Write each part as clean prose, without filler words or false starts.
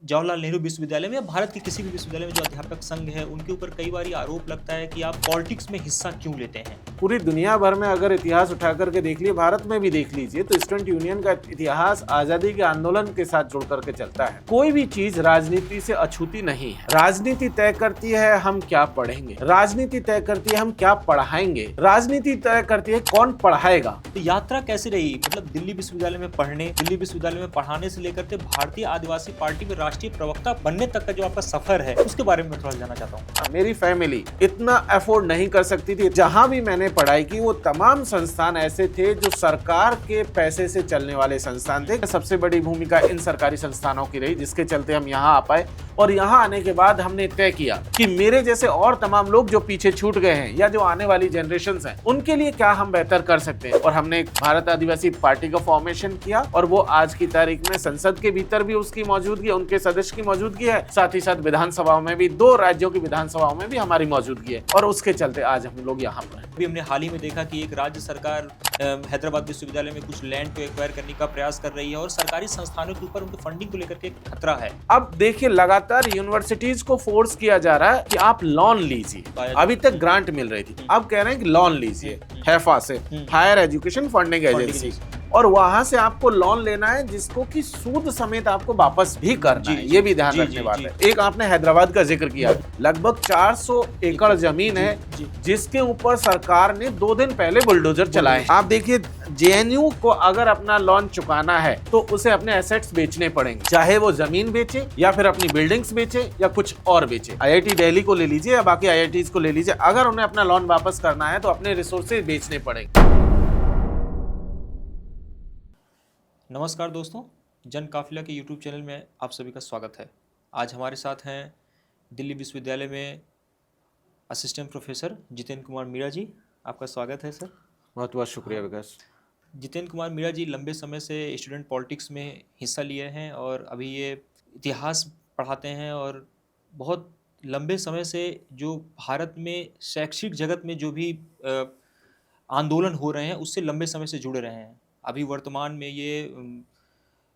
जवाहरलाल नेहरू विश्वविद्यालय में या भारत के किसी भी विश्वविद्यालय में जो अध्यापक संघ है, उनके ऊपर कई बार ये आरोप लगता है कि आप पॉलिटिक्स में हिस्सा क्यों लेते हैं? पूरी दुनिया भर में अगर इतिहास उठा करके देख लिए, भारत में भी देख लीजिए, तो स्टूडेंट यूनियन का इतिहास आजादी के आंदोलन के साथ जुड़ करके चलता है। कोई भी चीज राजनीति से अछूती नहीं है। राजनीति तय करती है हम क्या पढ़ेंगे, राजनीति तय करती है हम क्या पढ़ाएंगे, राजनीति तय करती है कौन पढ़ाएगा। तो यात्रा कैसे रही? मतलब दिल्ली विश्वविद्यालय में पढ़ने, दिल्ली विश्वविद्यालय में पढ़ाने से लेकर के भारतीय आदिवासी पार्टी में राष्ट्रीय प्रवक्ता बनने तक का जो आपका सफर है, उसके बारे में थोड़ा जानना चाहता हूँ। मेरी फैमिली इतना अफोर्ड नहीं कर सकती थी। जहां भी मैंने पढ़ाई की वो तमाम संस्थान ऐसे थे जो सरकार के पैसे से चलने वाले संस्थान थे। सबसे बड़ी भूमिका इन सरकारी संस्थानों की रही, जिसके चलते हम यहाँ आ पाए। और यहाँ आने के बाद हमने तय किया कि मेरे जैसे और तमाम लोग जो पीछे छूट गए हैं या जो आने वाली जनरेशंस हैं, उनके लिए क्या हम बेहतर कर सकते हैं। और हमने एक भारत आदिवासी पार्टी का फॉर्मेशन किया और वो आज की तारीख में संसद के भीतर भी उसकी मौजूदगी, उनके सदस्य की मौजूदगी है, साथ ही साथ विधानसभाओं में भी, 2 राज्यों की विधानसभाओं में भी हमारी मौजूदगी है। और उसके चलते आज हम लोग यहाँ पर हैं। अभी हमने हाल ही में देखा कि एक राज्य सरकार हैदराबाद विश्वविद्यालय में कुछ लैंड को एक्वायर करने का प्रयास कर रही है और सरकारी संस्थानों के ऊपर उनके फंडिंग को लेकर के एक खतरा है। अब देखिए, लगातार यूनिवर्सिटीज को फोर्स किया जा रहा है कि आप लोन लीजिए। अभी तक ग्रांट मिल रही थी, अब कह रहे हैं कि लोन लीजिए हैफा से, हायर एजुकेशन फंडिंग एजेंसी, और वहां से आपको लोन लेना है जिसको कि सूद समेत आपको वापस भी करना है। ये भी ध्यान रखने वाला है। एक आपने हैदराबाद का जिक्र किया, लगभग 400 एकड़ जमीन है जिसके ऊपर सरकार ने 2 दिन पहले बुलडोजर चलाए। आप देखिए, जेएनयू को अगर अपना लोन चुकाना है तो उसे अपने एसेट्स बेचने पड़ेंगे, चाहे वो जमीन बेचे या फिर अपनी बिल्डिंग्स बेचे या कुछ और बेचे। आईआईटी दिल्ली को ले लीजिए या बाकी आईआईटीज को ले लीजिए, अगर उन्हें अपना लोन वापस करना है तो अपने रिसोर्सेज बेचने पड़ेंगे। नमस्कार दोस्तों, जन काफिला के यूट्यूब चैनल में आप सभी का स्वागत है। आज हमारे साथ हैं दिल्ली विश्वविद्यालय में असिस्टेंट प्रोफेसर जितेंद्र कुमार मीणा जी। आपका स्वागत है सर। बहुत बहुत शुक्रिया विकास। जितेंद्र कुमार मीणा जी लंबे समय से स्टूडेंट पॉलिटिक्स में हिस्सा लिए हैं और अभी ये इतिहास पढ़ाते हैं और बहुत लंबे समय से जो भारत में शैक्षिक जगत में जो भी आंदोलन हो रहे हैं उससे लंबे समय से जुड़े रहे हैं। अभी वर्तमान में ये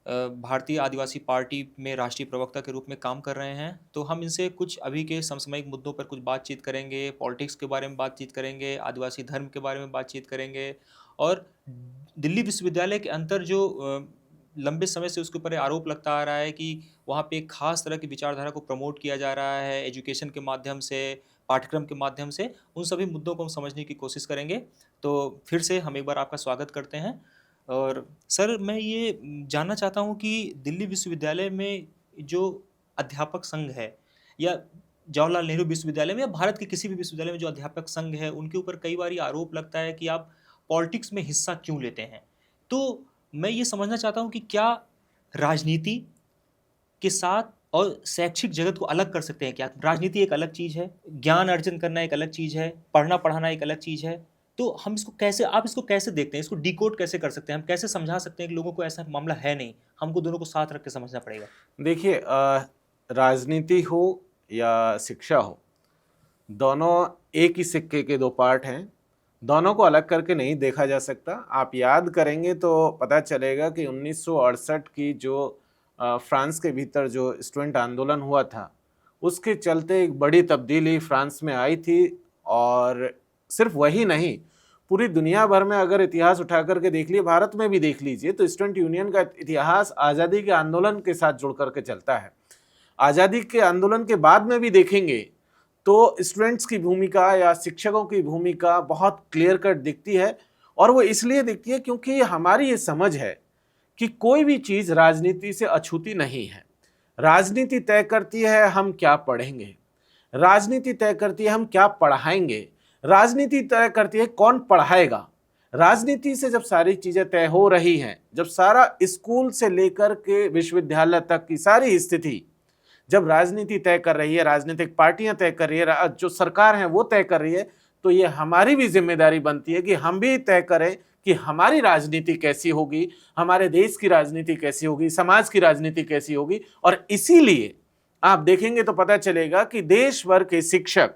भारतीय आदिवासी पार्टी में राष्ट्रीय प्रवक्ता के रूप में काम कर रहे हैं। तो हम इनसे कुछ अभी के समसामयिक मुद्दों पर कुछ बातचीत करेंगे, पॉलिटिक्स के बारे में बातचीत करेंगे, आदिवासी धर्म के बारे में बातचीत करेंगे और दिल्ली विश्वविद्यालय के अंतर जो लंबे समय से उसके ऊपर आरोप लगता आ रहा है कि वहाँ पे एक खास तरह की विचारधारा को प्रमोट किया जा रहा है एजुकेशन के माध्यम से, पाठ्यक्रम के माध्यम से, उन सभी मुद्दों को हम समझने की कोशिश करेंगे। तो फिर से हम एक बार आपका स्वागत करते हैं। और सर, मैं ये जानना चाहता हूँ कि दिल्ली विश्वविद्यालय में जो अध्यापक संघ है या जवाहरलाल नेहरू विश्वविद्यालय में या भारत के किसी भी विश्वविद्यालय में जो अध्यापक संघ है, उनके ऊपर कई बार ये आरोप लगता है कि आप पॉलिटिक्स में हिस्सा क्यों लेते हैं। तो मैं ये समझना चाहता हूँ कि क्या राजनीति के साथ और शैक्षिक जगत को अलग कर सकते हैं क्या? राजनीति एक अलग चीज़ है, ज्ञान अर्जन करना एक अलग चीज़ है, पढ़ना पढ़ाना एक अलग चीज़ है। तो हम इसको कैसे, आप इसको कैसे देखते हैं, इसको डिकोड कैसे कर सकते हैं, हम कैसे समझा सकते हैं कि लोगों को ऐसा मामला है नहीं, हमको दोनों को साथ रख के समझना पड़ेगा। देखिए, राजनीति हो या शिक्षा हो, दोनों एक ही सिक्के के 2 पार्ट हैं। दोनों को अलग करके नहीं देखा जा सकता। आप याद करेंगे तो पता चलेगा कि 1968 की जो फ्रांस के भीतर जो स्टूडेंट आंदोलन हुआ था, उसके चलते एक बड़ी तब्दीली फ्रांस में आई थी। और सिर्फ वही नहीं, पूरी दुनिया भर में अगर इतिहास उठा करके देख लिए, भारत में भी देख लीजिए, तो स्टूडेंट यूनियन का इतिहास आज़ादी के आंदोलन के साथ जुड़ करके चलता है। आज़ादी के आंदोलन के बाद में भी देखेंगे तो स्टूडेंट्स की भूमिका या शिक्षकों की भूमिका बहुत क्लियर कट दिखती है। और वो इसलिए दिखती है क्योंकि हमारी ये समझ है कि कोई भी चीज़ राजनीति से अछूती नहीं है। राजनीति तय करती है हम क्या पढ़ेंगे, राजनीति तय करती है हम क्या पढ़ाएंगे, राजनीति तय करती है कौन पढ़ाएगा। राजनीति से जब सारी चीज़ें तय हो रही हैं, जब सारा स्कूल से लेकर के विश्वविद्यालय तक की सारी स्थिति जब राजनीति तय कर रही है, राजनीतिक पार्टियां तय कर रही है, जो सरकार है वो तय कर रही है, तो ये हमारी भी जिम्मेदारी बनती है कि हम भी तय करें कि हमारी राजनीति कैसी होगी, हमारे देश की राजनीति कैसी होगी, समाज की राजनीति कैसी होगी। और इसीलिए आप देखेंगे तो पता चलेगा कि देश भर के शिक्षक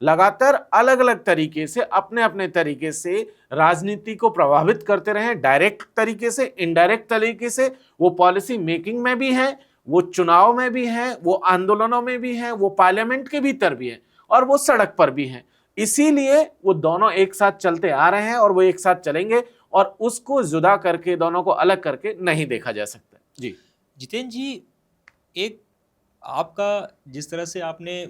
लगातार अलग अलग तरीके से, अपने अपने तरीके से राजनीति को प्रभावित करते रहे। डायरेक्ट तरीके से, इनडायरेक्ट तरीके से, वो पॉलिसी मेकिंग में भी हैं, वो चुनाव में भी हैं, वो आंदोलनों में भी हैं, वो पार्लियामेंट के भीतर भी हैं और वो सड़क पर भी हैं। इसीलिए वो दोनों एक साथ चलते आ रहे हैं और वो एक साथ चलेंगे और उसको जुदा करके, दोनों को अलग करके नहीं देखा जा सकता। जी जितेंद्र जी, एक आपका जिस तरह से आपने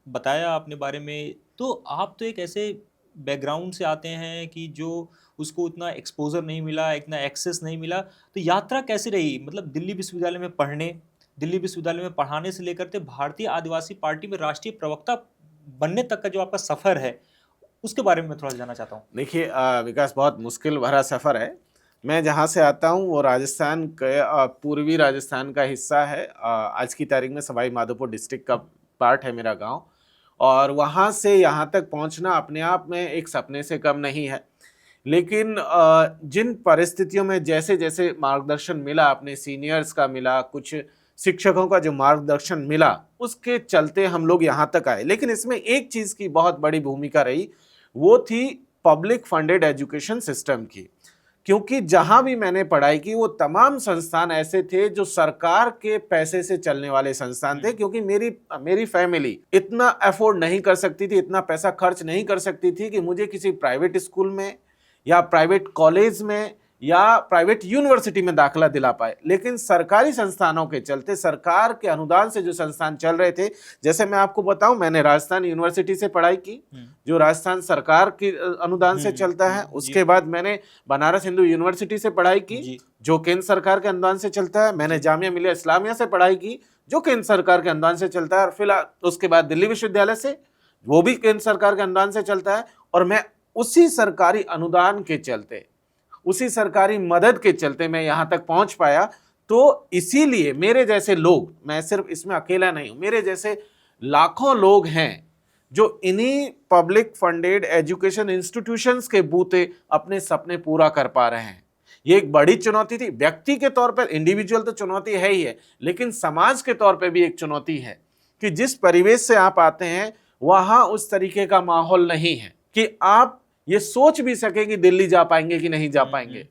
बताया अपने बारे में, तो आप तो एक ऐसे बैकग्राउंड से आते हैं कि जो उसको उतना एक्सपोजर नहीं मिला, इतना एक्सेस नहीं मिला। तो यात्रा कैसी रही, मतलब दिल्ली विश्वविद्यालय में पढ़ने, दिल्ली विश्वविद्यालय में पढ़ाने से लेकर के भारतीय आदिवासी पार्टी में राष्ट्रीय प्रवक्ता बनने तक का जो आपका सफ़र है, उसके बारे में मैं थोड़ा जानना चाहता हूँ। देखिए विकास, बहुत मुश्किल भरा सफ़र है। मैं जहाँ से आता हूँ वो राजस्थान के पूर्वी राजस्थान का हिस्सा है। आज की तारीख में सवाई माधोपुर डिस्ट्रिक्ट का पार्ट है मेरा गांव, और वहाँ से यहाँ तक पहुँचना अपने आप में एक सपने से कम नहीं है। लेकिन जिन परिस्थितियों में जैसे जैसे मार्गदर्शन मिला, अपने सीनियर्स का मिला, कुछ शिक्षकों का जो मार्गदर्शन मिला, उसके चलते हम लोग यहाँ तक आए। लेकिन इसमें एक चीज़ की बहुत बड़ी भूमिका रही, वो थी पब्लिक फंडेड एजुकेशन सिस्टम की। क्योंकि जहां भी मैंने पढ़ाई की वो तमाम संस्थान ऐसे थे जो सरकार के पैसे से चलने वाले संस्थान थे। क्योंकि मेरी फैमिली इतना अफोर्ड नहीं कर सकती थी, इतना पैसा खर्च नहीं कर सकती थी कि मुझे किसी प्राइवेट स्कूल में या प्राइवेट कॉलेज में या प्राइवेट यूनिवर्सिटी में दाखिला दिला पाए। लेकिन सरकारी संस्थानों के चलते, सरकार के अनुदान से जो संस्थान चल रहे थे, जैसे मैं आपको बताऊं, मैंने राजस्थान यूनिवर्सिटी से पढ़ाई की जो राजस्थान सरकार के अनुदान से चलता है। उसके बाद मैंने बनारस हिंदू यूनिवर्सिटी से पढ़ाई की जो केंद्र सरकार के अनुदान से चलता है। मैंने जामिया मिलिया इस्लामिया से पढ़ाई की जो केंद्र सरकार के अनुदान से चलता है। और फिलहाल उसके बाद दिल्ली विश्वविद्यालय से, वो भी केंद्र सरकार के अनुदान से चलता है। और मैं उसी सरकारी अनुदान के चलते, उसी सरकारी मदद के चलते मैं यहां तक पहुंच पाया। तो इसीलिए मेरे जैसे लोग, मैं सिर्फ इसमें अकेला नहीं हूं, मेरे जैसे लाखों लोग हैं जो इन्हीं पब्लिक फंडेड एजुकेशन इंस्टीट्यूशंस के बूते अपने सपने पूरा कर पा रहे हैं। ये एक बड़ी चुनौती थी। व्यक्ति के तौर पर, इंडिविजुअल तो चुनौती है ही है, लेकिन समाज के तौर पर भी एक चुनौती है कि जिस परिवेश से आप आते हैं वहां उस तरीके का माहौल नहीं है कि आप ये सोच भी सके कि दिल्ली जा पाएंगे कि नहीं जा पाएंगे।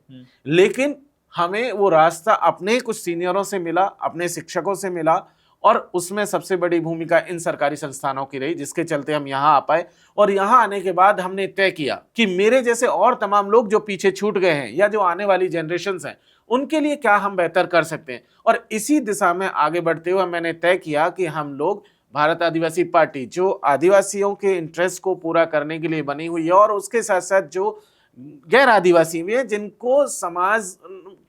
लेकिन हमें वो रास्ता अपने कुछ सीनियरों से मिला, अपने शिक्षकों से मिला, और उसमें सबसे बड़ी भूमिका इन सरकारी संस्थानों की रही, जिसके चलते हम यहाँ आ पाए। और यहाँ आने के बाद हमने तय किया कि मेरे जैसे और तमाम लोग जो पीछे छूट गए हैं या जो आने वाली जनरेशन्स हैं, उनके लिए क्या हम बेहतर कर सकते हैं। और इसी दिशा में आगे बढ़ते हुए मैंने तय किया कि हम लोग भारत आदिवासी पार्टी, जो आदिवासियों के इंटरेस्ट को पूरा करने के लिए बनी हुई है, और उसके साथ साथ जो गैर आदिवासी भी है, जिनको समाज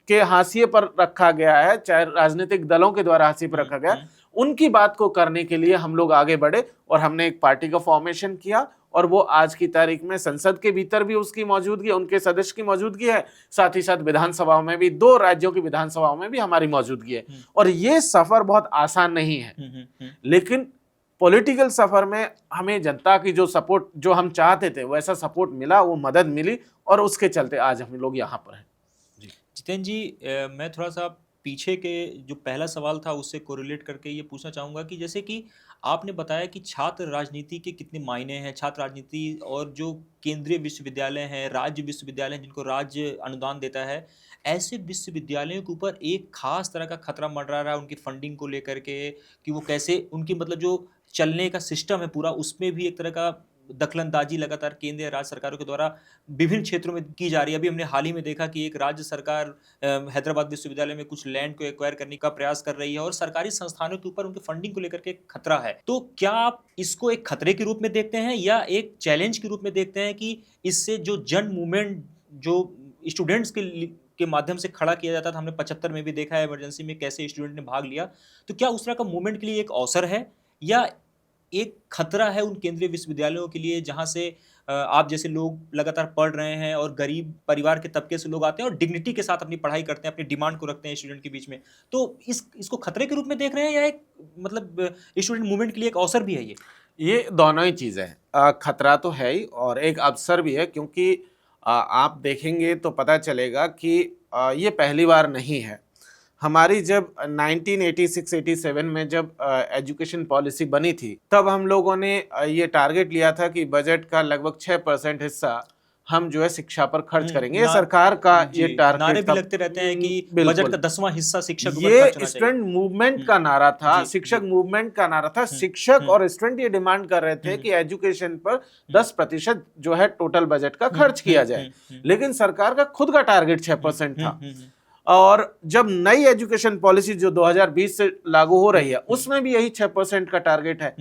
के हाशिए पर रखा गया है, चाहे राजनीतिक दलों के द्वारा हाशिए पर रखा गया, उनकी बात को करने के लिए हम लोग आगे बढ़े और हमने एक पार्टी का फॉर्मेशन किया। और वो आज की तारीख में संसद के भीतर भी उसकी मौजूदगी, उनके सदस्य की मौजूदगी है, साथ ही साथ विधानसभाओं में भी, 2 राज्यों की विधानसभाओं में भी हमारी मौजूदगी है। और ये सफर बहुत आसान नहीं है, लेकिन पॉलिटिकल सफर में हमें जनता की जो सपोर्ट, जो हम चाहते थे, वैसा सपोर्ट मिला, वो मदद मिली, और उसके चलते आज हम लोग यहाँ पर हैं। जितेंद्र जी, मैं थोड़ा सा पीछे के जो पहला सवाल था उससे कोरिलेट करके ये पूछना चाहूँगा कि जैसे कि आपने बताया कि छात्र राजनीति के कितने मायने हैं, छात्र राजनीति और जो केंद्रीय विश्वविद्यालय हैं, राज्य विश्वविद्यालय हैं जिनको राज्य अनुदान देता है, ऐसे विश्वविद्यालयों के ऊपर एक खास तरह का खतरा मंडरा रहा है उनकी फंडिंग को लेकर के, कि वो कैसे उनकी मतलब जो चलने का सिस्टम है पूरा, उसमें भी एक तरह का दखलंदाजी लगातार केंद्र या राज्य सरकारों के द्वारा विभिन्न क्षेत्रों में की जा रही है। अभी हमने हाल ही में देखा कि एक राज्य सरकार हैदराबाद विश्वविद्यालय में कुछ लैंड को एक्वायर करने का प्रयास कर रही है और सरकारी संस्थानों के ऊपर उनके फंडिंग को लेकर के खतरा है। तो क्या आप इसको एक खतरे के रूप में देखते हैं या एक चैलेंज के रूप में देखते हैं कि इससे जो जन मूवमेंट जो स्टूडेंट्स के माध्यम से खड़ा किया जाता था, हमने 75 में भी देखा है इमरजेंसी में कैसे स्टूडेंट ने भाग लिया, तो क्या उस तरह का मूवमेंट के लिए एक अवसर है या एक खतरा है उन केंद्रीय विश्वविद्यालयों के लिए जहां से आप जैसे लोग लगातार पढ़ रहे हैं और गरीब परिवार के तबके से लोग आते हैं और डिग्निटी के साथ अपनी पढ़ाई करते हैं, अपनी डिमांड को रखते हैं स्टूडेंट के बीच में, तो इसको खतरे के रूप में देख रहे हैं या एक मतलब स्टूडेंट मूवमेंट के लिए एक अवसर भी है? ये दोनों ही चीज़ें हैं। खतरा तो है ही और एक अवसर भी है, क्योंकि आप देखेंगे तो पता चलेगा कि ये पहली बार नहीं है। हमारी जब 1986-87 में जब एजुकेशन पॉलिसी बनी थी, तब हम लोगों ने ये टारगेट लिया था कि बजट का लगभग 6% हिस्सा हम जो है शिक्षा पर खर्च करेंगे। ये ना सरकार का जी, ये टारगेट नारे भी लगते रहते हैं कि बजट बिल्कुल का 10वां हिस्सा शिक्षक पर खर्च ये होना चाहिए। स्टूडेंट मूवमेंट का नारा था, जी, शिक्षक जी। मूवमेंट का नारा था। शिक्षक और स्टूडेंट ये डिमांड कर रहे थे हम्म, कि एजुकेशन पर 10% जो है टोटल बजट का खर्च किया जाए, लेकिन सरकार का खुद का टारगेट 6% था। और जब नई एजुकेशन पॉलिसी जो 2020 से लागू हो रही है उसमें भी यही 6% का टारगेट है।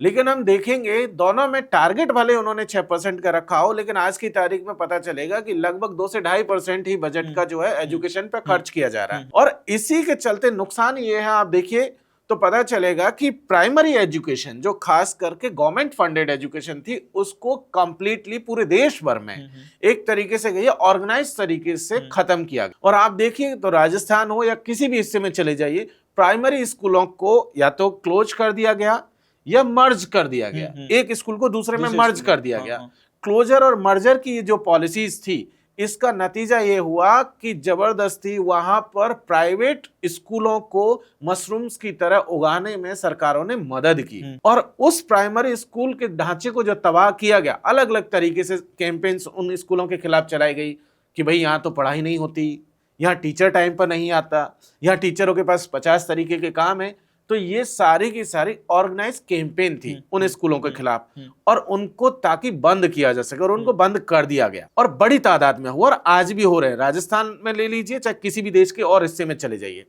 लेकिन हम देखेंगे दोनों में टारगेट भले उन्होंने 6% का रखा हो, लेकिन आज की तारीख में पता चलेगा कि लगभग 2 से 2.5% ही बजट का जो है एजुकेशन पे खर्च किया जा रहा है। और इसी के चलते नुकसान ये है, आप देखिए तो पता चलेगा कि प्राइमरी एजुकेशन जो खास करके गवर्नमेंट फंडेड एजुकेशन थी उसको कंप्लीटली पूरे देश भर में एक तरीके से गई ऑर्गेनाइज तरीके से खत्म किया गया। और आप देखिए तो राजस्थान हो या किसी भी हिस्से में चले जाइए, प्राइमरी स्कूलों को या तो क्लोज कर दिया गया या मर्ज कर दिया गया, एक स्कूल को दूसरे में मर्ज कर दिया गया। क्लोजर और मर्जर की जो पॉलिसीज थी इसका नतीजा ये हुआ कि जबरदस्ती वहां पर प्राइवेट स्कूलों को मशरूम्स की तरह उगाने में सरकारों ने मदद की और उस प्राइमरी स्कूल के ढांचे को जो तबाह किया गया, अलग अलग तरीके से कैंपेन्स उन स्कूलों के खिलाफ चलाई गई कि भाई यहाँ तो पढ़ाई नहीं होती, यहाँ टीचर टाइम पर नहीं आता, यहाँ टीचरों के पास 50 तरीके के काम है। तो ये सारी की सारी ऑर्गेनाइज कैंपेन थी उन स्कूलों के खिलाफ और उनको ताकि बंद किया जा सके, और उनको बंद कर दिया गया और बड़ी तादाद में हुआ और आज भी हो रहे हैं। राजस्थान में ले लीजिए चाहे किसी भी देश के और हिस्से में चले जाइए।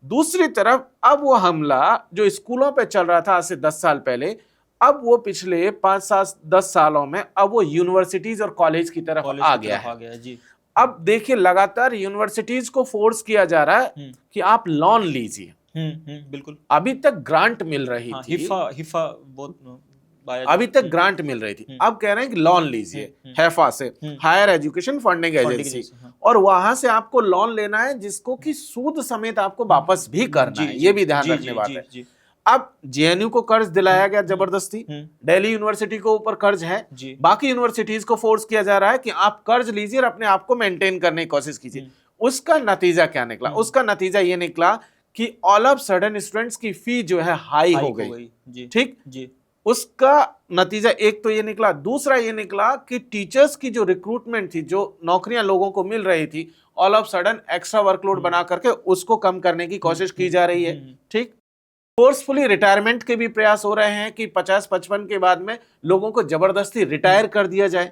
दूसरी तरफ अब वो हमला जो स्कूलों पे चल रहा था आज से 10 साल पहले, अब वो पिछले 5-10 सालों में अब वो यूनिवर्सिटीज और कॉलेज की तरफ आ गया है। जी। अब देखिए लगातार यूनिवर्सिटीज को फोर्स किया जा रहा है कि आप लोन लीजिए। बिल्कुल। अभी तक ग्रांट मिल रही थी, हिफा बहुत अभी तक ग्रांट मिल रही थी, अब कह रहे हैं कि लोन लीजिए हैफा से, हायर एजुकेशन फंडिंग एजेंसी, और वहां से आपको लोन लेना है जिसको कि सूद समेत आपको वापस भी करना है। ये भी ध्यान रखने बात है। अब जेएनयू को कर्ज दिलाया गया जबरदस्ती, दिल्ली यूनिवर्सिटी को ऊपर कर्ज है, बाकी यूनिवर्सिटीज को फोर्स किया जा रहा है कि आप कर्ज लीजिए और अपने आप को मेंटेन करने की कोशिश कीजिए। उसका नतीजा क्या निकला? उसका नतीजा ये निकला कि ऑल ऑफ सडन स्टूडेंट्स की फी जो है हाई हो गई। ठीक जी। उसका नतीजा एक तो ये निकला, दूसरा ये निकला कि टीचर्स की जो रिक्रूटमेंट थी, जो नौकरियां लोगों को मिल रही थी, all of sudden extra workload बना करके उसको कम करने की कोशिश की जा रही है। ठीक। फोर्सफुली रिटायरमेंट के भी प्रयास हो रहे हैं कि 50-55 के बाद में लोगों को जबरदस्ती रिटायर कर दिया जाए।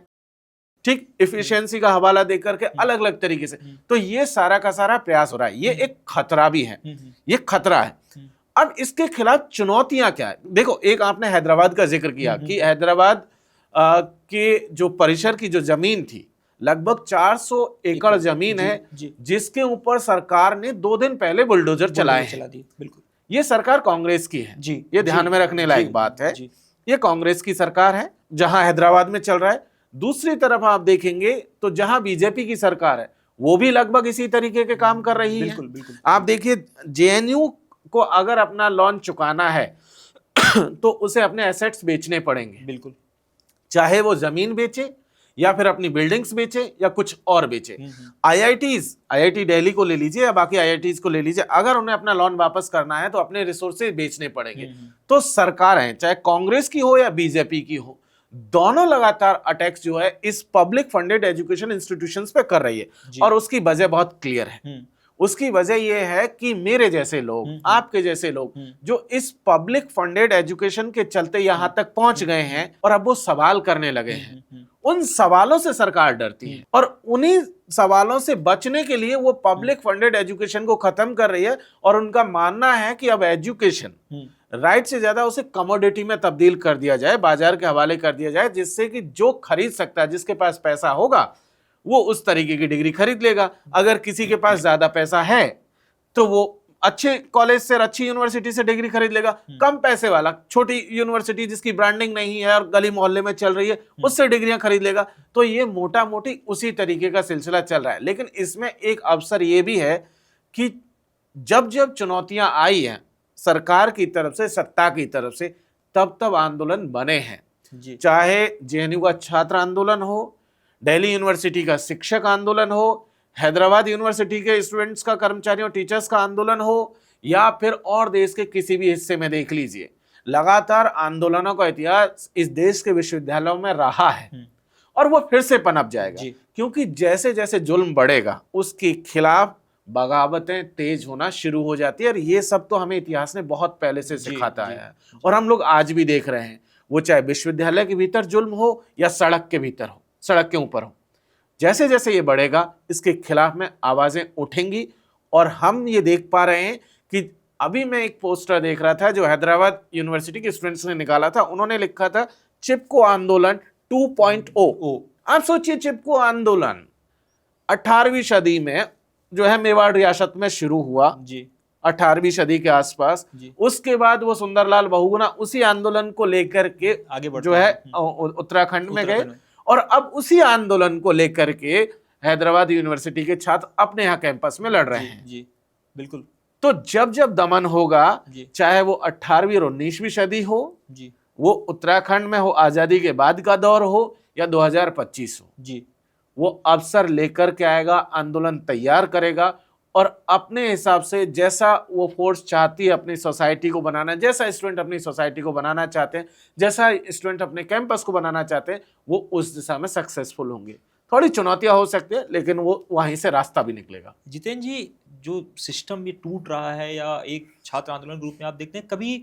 ठीक, इफिशियंसी का हवाला देकर के अलग अलग तरीके से। तो ये सारा का सारा प्रयास हो रहा है। ये एक खतरा भी है, ये खतरा है। अब इसके खिलाफ चुनौतियां क्या है? देखो, एक आपने हैदराबाद का जिक्र किया कि हैदराबाद के जो परिसर की जो जमीन थी, लगभग 400 एकड़ जमीन है जिसके ऊपर सरकार ने 2 दिन पहले बुलडोजर चलाए हैं। बिल्कुल, ये सरकार कांग्रेस की है जी, ये ध्यान में रखने लायक बात है। ये कांग्रेस की सरकार है जहां हैदराबाद में चल रहा है। दूसरी तरफ आप देखेंगे तो जहां बीजेपी की सरकार है वो भी लगभग इसी तरीके के काम कर रही है। बिल्कुल। आप देखिए, जेएनयू को अगर अपना लोन चुकाना है तो उसे अपने एसेट्स बेचने पड़ेंगे। बिल्कुल, चाहे वो जमीन बेचे या फिर अपनी बिल्डिंग्स बेचे या कुछ और बेचे। आईआईटी दिल्ली को ले लीजिए या बाकी आईआईटीज को ले लीजिए, अगर उन्हें अपना लोन वापस करना है तो अपने रिसोर्सेज बेचने पड़ेंगे। तो सरकार है, चाहे कांग्रेस की हो या बीजेपी की हो, दोनों लगातार अटैक्स जो है इस पब्लिक फंडेड एजुकेशन इंस्टीट्यूशंस पे कर रही है। और उसकी वजह बहुत क्लियर है। उसकी वजह यह है कि मेरे जैसे लोग, आपके जैसे लोग जो इस पब्लिक फंडेड एजुकेशन के चलते यहां तक पहुंच गए हैं और अब वो सवाल करने लगे हैं, उन सवालों से सरकार डरती है और उन्हीं सवालों से बचने के लिए वो पब्लिक फंडेड एजुकेशन को खत्म कर रही है। और उनका मानना है कि अब एजुकेशन राइट से ज्यादा उसे कमोडिटी में तब्दील कर दिया जाए, बाजार के हवाले कर दिया जाए, जिससे कि जो खरीद सकता है, जिसके पास पैसा होगा वो उस तरीके की डिग्री खरीद लेगा। अगर किसी के पास ज्यादा पैसा है तो वो अच्छे कॉलेज से, अच्छी यूनिवर्सिटी से डिग्री खरीद लेगा। कम पैसे वाला छोटी यूनिवर्सिटी जिसकी ब्रांडिंग नहीं है और गली मोहल्ले में चल रही है उससे डिग्रियां खरीद लेगा। तो ये मोटा मोटी उसी तरीके का सिलसिला चल रहा है। लेकिन इसमें एक अवसर ये भी है कि जब जब चुनौतियां आई हैं सरकार की तरफ से, सत्ता की तरफ से, तब तब आंदोलन बने हैं। चाहे जेएनयू का छात्र आंदोलन हो, दिल्ली यूनिवर्सिटी का शिक्षक आंदोलन हो, हैदराबाद यूनिवर्सिटी के स्टूडेंट्स का, कर्मचारियों, टीचर्स का आंदोलन हो, या फिर और देश के किसी भी हिस्से में देख लीजिए, लगातार आंदोलनों का इतिहास इस देश के विश्वविद्यालयों में रहा है। और वो फिर से पनप जाएगा। जी। क्योंकि जैसे जैसे जुल्म बढ़ेगा उसके खिलाफ बगावतें तेज होना शुरू हो जाती है, और ये सब तो हमें इतिहास ने बहुत पहले से जी, सिखाता जी, है और हम लोग आज भी देख रहे हैं, वो चाहे विश्वविद्यालय के भीतर जुल्म हो या सड़क के भीतर हो, सड़क के ऊपर हो। जैसे जैसे ये बढ़ेगा इसके खिलाफ में आवाजें उठेंगी, और हम ये देख पा रहे हैं कि अभी मैं एक पोस्टर देख रहा था जो हैदराबाद यूनिवर्सिटी के स्टूडेंट्स ने निकाला था। उन्होंने लिखा था चिपको आंदोलन 2.0। आप सोचिए, चिपको आंदोलन 18वीं सदी में जो है मेवाड़ रियासत में शुरू हुआ, जी 18वीं सदी के आसपास। जी। उसके बाद वो सुंदरलाल बहुगुणा उसी आंदोलन को लेकर के आगे बढ़ते जो है हैं। उत्तराखंड में गए, उत्तराखंड में। और अब उसी आंदोलन को लेकर के हैदराबाद यूनिवर्सिटी के छात्र अपने यहाँ कैंपस में लड़ रहे हैं। जी बिल्कुल। तो जब जब दमन होगा, जी चाहे वो 18वीं और 19वीं सदी हो, जी वो उत्तराखंड में हो, आजादी के बाद का दौर हो या 2025 हो, जी वो अवसर लेकर के आएगा, आंदोलन तैयार करेगा, और अपने हिसाब से जैसा वो फोर्स चाहती है अपनी सोसाइटी को बनाना, जैसा स्टूडेंट अपनी सोसाइटी को बनाना चाहते हैं, जैसा स्टूडेंट अपने कैंपस को बनाना चाहते हैं, वो उस दिशा में सक्सेसफुल होंगे। थोड़ी चुनौतियां हो सकती है, लेकिन वो वहीं से रास्ता भी निकलेगा। जितेंद्र जी, जो सिस्टम ये टूट रहा है, या एक छात्र आंदोलन ग्रुप में आप देखते हैं, कभी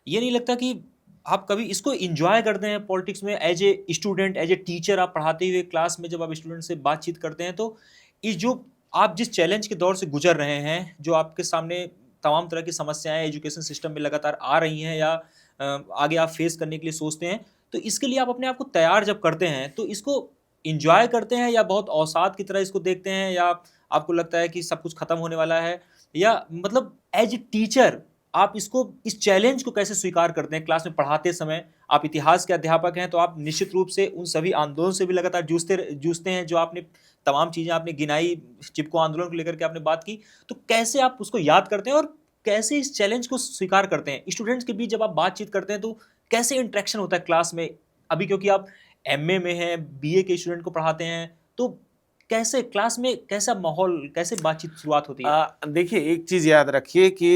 ये नहीं लगता कि आप कभी इसको इंजॉय करते हैं पॉलिटिक्स में, as a student, as a teacher, आप पढ़ाते हुए क्लास में जब आप स्टूडेंट से बातचीत करते हैं, तो इस जो आप जिस चैलेंज के दौर से गुजर रहे हैं, जो आपके सामने तमाम तरह की समस्याएं एजुकेशन सिस्टम में लगातार आ रही हैं, या आगे आप फेस करने के लिए सोचते हैं, तो इसके लिए आप अपने आप को तैयार जब करते हैं, तो इसको इंजॉय करते हैं, या बहुत अवसाद की तरह इसको देखते हैं, या आपको लगता है कि सब कुछ खत्म होने वाला है, या मतलब एज ए टीचर आप इसको, इस चैलेंज को कैसे स्वीकार करते हैं? क्लास में पढ़ाते समय आप इतिहास के अध्यापक हैं, तो आप निश्चित रूप से उन सभी आंदोलन से भी लगातार जूझते हैं, जो आपने तमाम चीज़ें आपने गिनाई, चिपको आंदोलन को लेकर के आपने बात की, तो कैसे आप उसको याद करते हैं और कैसे इस चैलेंज को स्वीकार करते हैं? स्टूडेंट्स के बीच जब आप बातचीत करते हैं, तो कैसे इंटरेक्शन होता है क्लास में? अभी क्योंकि आप एमए में हैं, बीए के स्टूडेंट को पढ़ाते हैं, तो कैसे क्लास में कैसा माहौल, कैसे बातचीत शुरुआत होती है? देखिए, एक चीज याद रखिए कि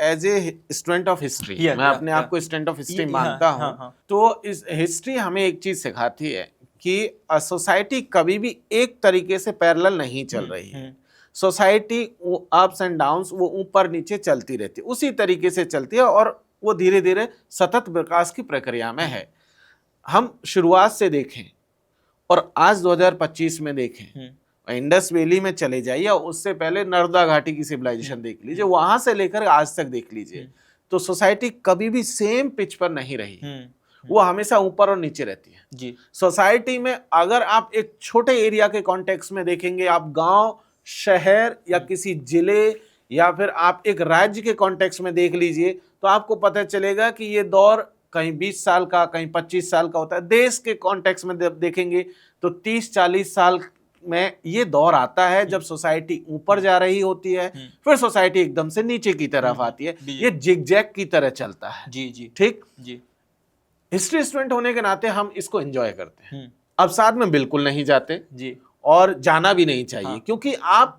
as a student of history, मैं अपने आप को स्टूडेंट ऑफ हिस्ट्री मानता हूँ। तो इस हिस्ट्री हमें एक चीज सिखाती है कि सोसाइटी कभी भी एक तरीके से पैरेलल नहीं चल रही है। सोसाइटी अप्स एंड डाउन्स, वो ऊपर नीचे चलती रहती है, उसी तरीके से चलती है, और वो धीरे धीरे सतत विकास की प्रक्रिया में है। हम शुरुआत से देखें और आज 2025 में देखें, इंडस वैली में चले जाइए, और उससे पहले नर्मदा घाटी की सिविलाइजेशन देख लीजिए, वहां से लेकर आज तक देख लीजिए, तो सोसाइटी कभी भी सेम पिच पर नहीं रही, वो हमेशा ऊपर और नीचे रहती है। जी। सोसाइटी में अगर आप एक छोटे एरिया के कॉन्टेक्स्ट में देखेंगे, आप गांव, शहर या किसी जिले या फिर आप एक राज्य के कॉन्टेक्स्ट में देख लीजिए, तो आपको पता चलेगा कि ये दौर कहीं 20 साल का, कहीं 25 साल का होता है। देश के कॉन्टेक्स्ट में देखेंगे तो 30-40 साल में ये दौर आता है जब सोसाइटी ऊपर जा रही होती है, फिर सोसाइटी एकदम से नीचे की तरफ आती है। ये जिगजैग की तरह चलता है। जी जी। ठीक जी। हिस्ट्री स्टूडेंट होने के नाते हम इसको एंजॉय करते हैं। अब साथ में बिल्कुल नहीं जाते जी, और जाना भी नहीं चाहिए। क्योंकि आप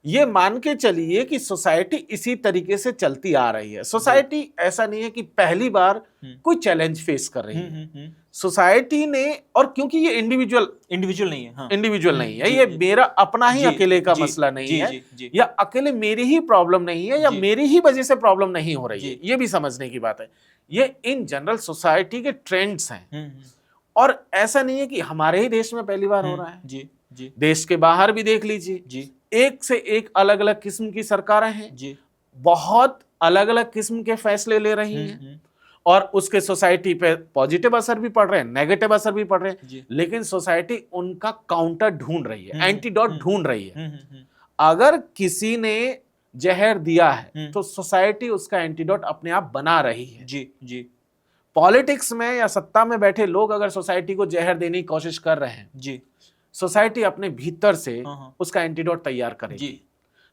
ये मान के चलिए कि सोसाइटी इसी तरीके से चलती आ रही है। सोसाइटी ऐसा नहीं है कि पहली बार कोई चैलेंज फेस कर रही है। सोसाइटी ने, और क्योंकि ये इंडिविजुअल नहीं है, इंडिविजुअल नहीं है, ये मेरा अपना ही अकेले का मसला नहीं है, या अकेले मेरी ही प्रॉब्लम नहीं है, या मेरी ही वजह से प्रॉब्लम नहीं हो रही है, ये भी समझने की बात है। ये इन जनरल सोसाइटी के ट्रेंड्स हैं, और ऐसा नहीं है कि हमारे ही देश में पहली बार हो रहा है। जी जी। देश के बाहर भी देख लीजिए जी, एक से एक अलग अलग किस्म की सरकारें हैं जी, बहुत अलग अलग किस्म के फैसले ले रही हैं, और उसके सोसाइटी पे पॉजिटिव असर भी पड़ रहे हैं, नेगेटिव असर भी पड़ रहे हैं, लेकिन सोसाइटी उनका काउंटर ढूंढ रही है, एंटीडोट ढूंढ रही है। अगर किसी ने जहर दिया है तो सोसाइटी उसका एंटीडोट अपने आप बना रही है। जी जी। पॉलिटिक्स में या सत्ता में बैठे लोग अगर सोसाइटी को जहर देने की कोशिश कर रहे हैं जी, सोसाइटी अपने भीतर से उसका एंटीडोट तैयार करेगी।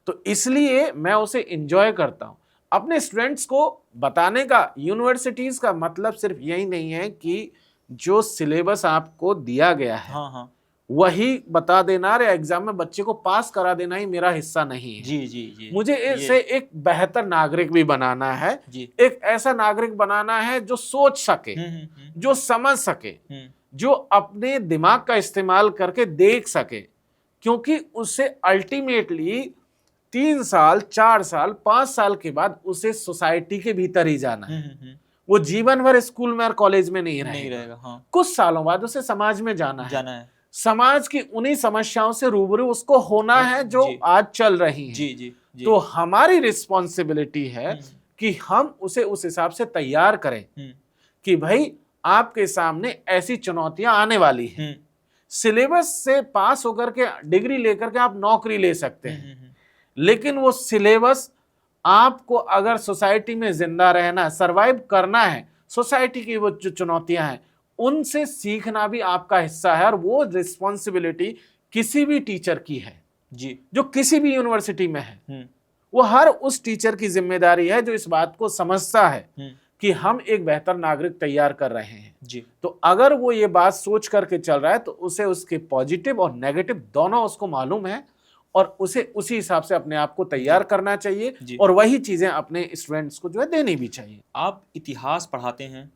तो इसलिए मैं उसे एंजॉय करता हूं। अपने स्टूडेंट्स को बताने का, यूनिवर्सिटीज का मतलब सिर्फ यही नहीं है कि जो सिलेबस आपको दिया गया है वही बता देना या एग्जाम में बच्चे को पास करा देना ही मेरा हिस्सा नहीं है। जी जी जी। मुझे इसे एक बेहतर नागरिक भी बनाना है जी। एक ऐसा नागरिक बनाना है जो सोच सके, जो समझ सके, जो अपने दिमाग का इस्तेमाल करके देख सके, क्योंकि उससे अल्टीमेटली 3 साल, 4 साल, 5 साल के बाद उसे सोसाइटी के भीतर ही जाना है। वो जीवन भर स्कूल में और कॉलेज में नहीं रहेगा। हाँ। कुछ सालों बाद उसे समाज में जाना है। समाज की उन्हीं समस्याओं से रूबरू उसको होना है जो आज चल रही हैं। तो हमारी रिस्पॉन्सिबिलिटी है कि हम उसे उस हिसाब से तैयार करें कि भाई आपके सामने ऐसी चुनौतियां आने वाली हैं। सिलेबस से पास होकर के डिग्री लेकर के आप नौकरी ले सकते हैं, लेकिन वो सिलेबस आपको अगर सोसाइटी में जिंदा रहना, सरवाइव करना है, सोसाइटी की वो जो चुनौतियां हैं उनसे सीखना भी आपका हिस्सा है। और वो रिस्पॉन्सिबिलिटी किसी भी टीचर की है जी, जो किसी भी यूनिवर्सिटी में है। वो हर उस टीचर की जिम्मेदारी है जो इस बात को समझता है कि हम एक बेहतर नागरिक तैयार कर रहे हैं जी। तो अगर वो ये बात सोच करके चल रहा है तो उसे उसके पॉजिटिव और नेगेटिव दोनों उसको मालूम है और उसे उसी हिसाब से अपने आप को तैयार करना चाहिए और वही चीजें अपने स्टूडेंट्स को जो है देनी भी चाहिए। आप इतिहास पढ़ाते हैं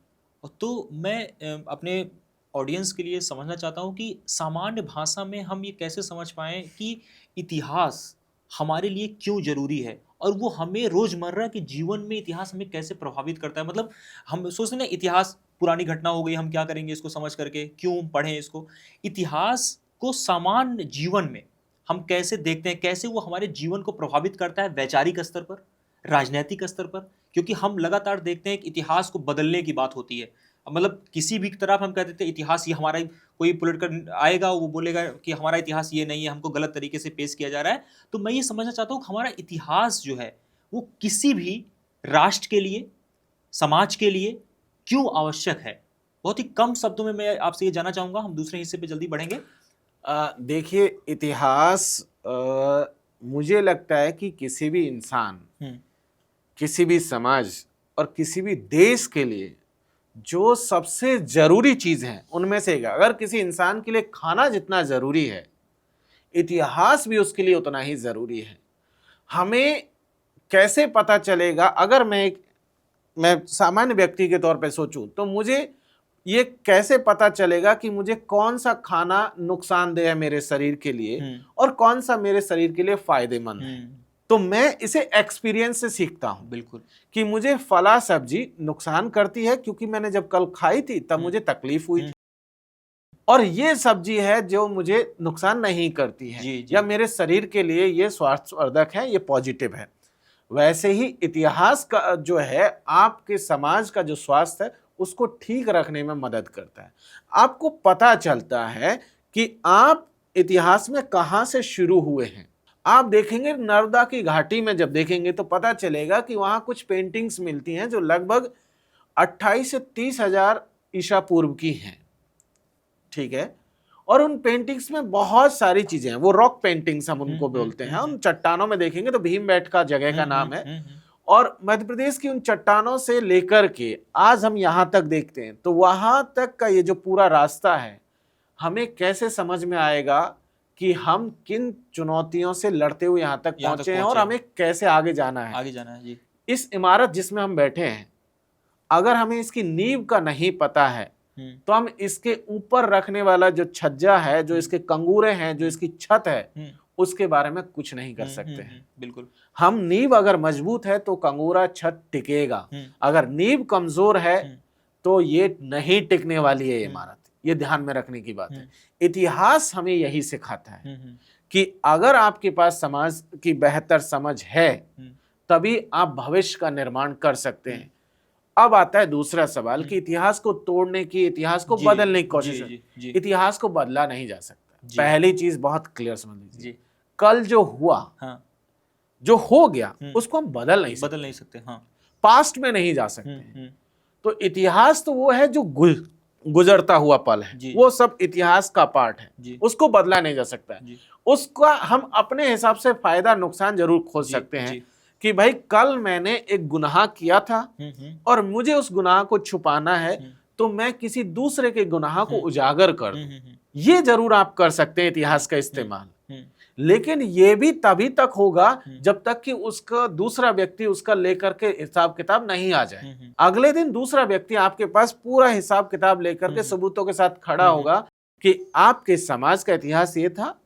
तो मैं अपने ऑडियंस के लिए समझना चाहता हूँ कि सामान्य भाषा में हम ये कैसे समझ पाएँ कि इतिहास हमारे लिए क्यों ज़रूरी है और वो हमें रोज़मर्रा के जीवन में इतिहास हमें कैसे प्रभावित करता है। मतलब हम सोचते हैं इतिहास पुरानी घटना हो गई, हम क्या करेंगे इसको समझ करके, क्यों पढ़ें इसको। इतिहास को सामान्य जीवन में हम कैसे देखते हैं, कैसे वो हमारे जीवन को प्रभावित करता है वैचारिक स्तर पर, राजनैतिक स्तर पर, क्योंकि हम लगातार देखते हैं कि इतिहास को बदलने की बात होती है। मतलब किसी भी तरफ हम कह देते हैं इतिहास ये हमारा, कोई पॉलिटिकल आएगा वो बोलेगा कि हमारा इतिहास ये नहीं है, हमको गलत तरीके से पेश किया जा रहा है। तो मैं ये समझना चाहता हूँ हमारा इतिहास जो है वो किसी भी राष्ट्र के लिए, समाज के लिए क्यों आवश्यक है। बहुत ही कम शब्दों में मैं आपसे ये जानना चाहूँगा, हम दूसरे हिस्से पे जल्दी बढ़ेंगे। देखिए इतिहास मुझे लगता है कि किसी भी इंसान, किसी भी समाज और किसी भी देश के लिए जो सबसे जरूरी चीज है उनमें से एक। अगर किसी इंसान के लिए खाना जितना जरूरी है, इतिहास भी उसके लिए उतना ही जरूरी है। हमें कैसे पता चलेगा, अगर मैं सामान्य व्यक्ति के तौर पे सोचूं तो मुझे ये कैसे पता चलेगा कि मुझे कौन सा खाना नुकसानदेह है मेरे शरीर के लिए और कौन सा मेरे शरीर के लिए फायदेमंद है। तो मैं इसे एक्सपीरियंस से सीखता हूं। बिल्कुल, कि मुझे फला सब्जी नुकसान करती है क्योंकि मैंने जब कल खाई थी तब मुझे तकलीफ हुई थी, और ये सब्जी है जो मुझे नुकसान नहीं करती है या मेरे शरीर के लिए ये स्वास्थ्यवर्धक है, ये पॉजिटिव है। वैसे ही इतिहास का जो है आपके समाज का जो स्वास्थ्य है उसको ठीक रखने में मदद करता है। आपको पता चलता है कि आप इतिहास में कहां से शुरू हुए हैं। आप देखेंगे नर्मदा की घाटी में जब देखेंगे तो पता चलेगा कि वहां कुछ पेंटिंग्स मिलती हैं जो लगभग 28 से 30 हजार ईसा पूर्व की हैं, ठीक है। और उन पेंटिंग्स में बहुत सारी चीजें हैं, वो रॉक पेंटिंग्स हम उनको बोलते हैं। उन चट्टानों में देखेंगे तो भीमबेटका जगह का नाम है, और मध्य प्रदेश की उन चट्टानों से लेकर के आज हम यहाँ तक देखते हैं तो वहां तक का ये जो पूरा रास्ता है, हमें कैसे समझ में आएगा कि हम किन चुनौतियों से लड़ते हुए यहाँ तक पहुंचे हैं और हमें कैसे आगे जाना है जी। इस इमारत जिसमें हम बैठे हैं, अगर हमें इसकी नींव का नहीं पता है तो हम इसके ऊपर रखने वाला जो छज्जा है, जो इसके कंगूरे हैं, जो इसकी छत है, उसके बारे में कुछ नहीं कर सकते हैं। बिल्कुल, हम नींव अगर मजबूत है तो कंगूरा छत टिकेगा, अगर नींव कमजोर है तो ये नहीं टिकने वाली है इमारत। ये ध्यान में रखने की बात है। इतिहास हमें यही सिखाता है कि अगर आपके पास समाज की बेहतर समझ है तभी आप भविष्य का निर्माण कर सकते हैं। अब आता है दूसरा सवाल कि इतिहास को तोड़ने की, इतिहास को बदलने की कोशिश। इतिहास को बदला नहीं जा सकता। पहली चीज बहुत क्लियर समझ लीजिए, कल जो हुआ, जो हो गया, उसको हम बदल नहीं सकते। पास्ट में नहीं जा सकते। तो इतिहास तो वो है जो गुजरता हुआ पल है, वो सब इतिहास का पार्ट है, उसको बदला नहीं जा सकता है। उसका हम अपने हिसाब से फायदा नुकसान जरूर खोज सकते हैं कि भाई कल मैंने एक गुनाह किया था और मुझे उस गुनाह को छुपाना है, तो मैं किसी दूसरे के गुनाह को उजागर कर दूं। ये जरूर आप कर सकते हैं इतिहास का इस्तेमाल। लेकिन ये भी तभी तक होगा जब तक कि उसका दूसरा व्यक्ति उसका लेकर के हिसाब किताब नहीं आ जाए। अगले दिन दूसरा व्यक्ति आपके पास पूरा हिसाब किताब लेकर के सबूतों के साथ खड़ा होगा कि आपके समाज का इतिहास ये था,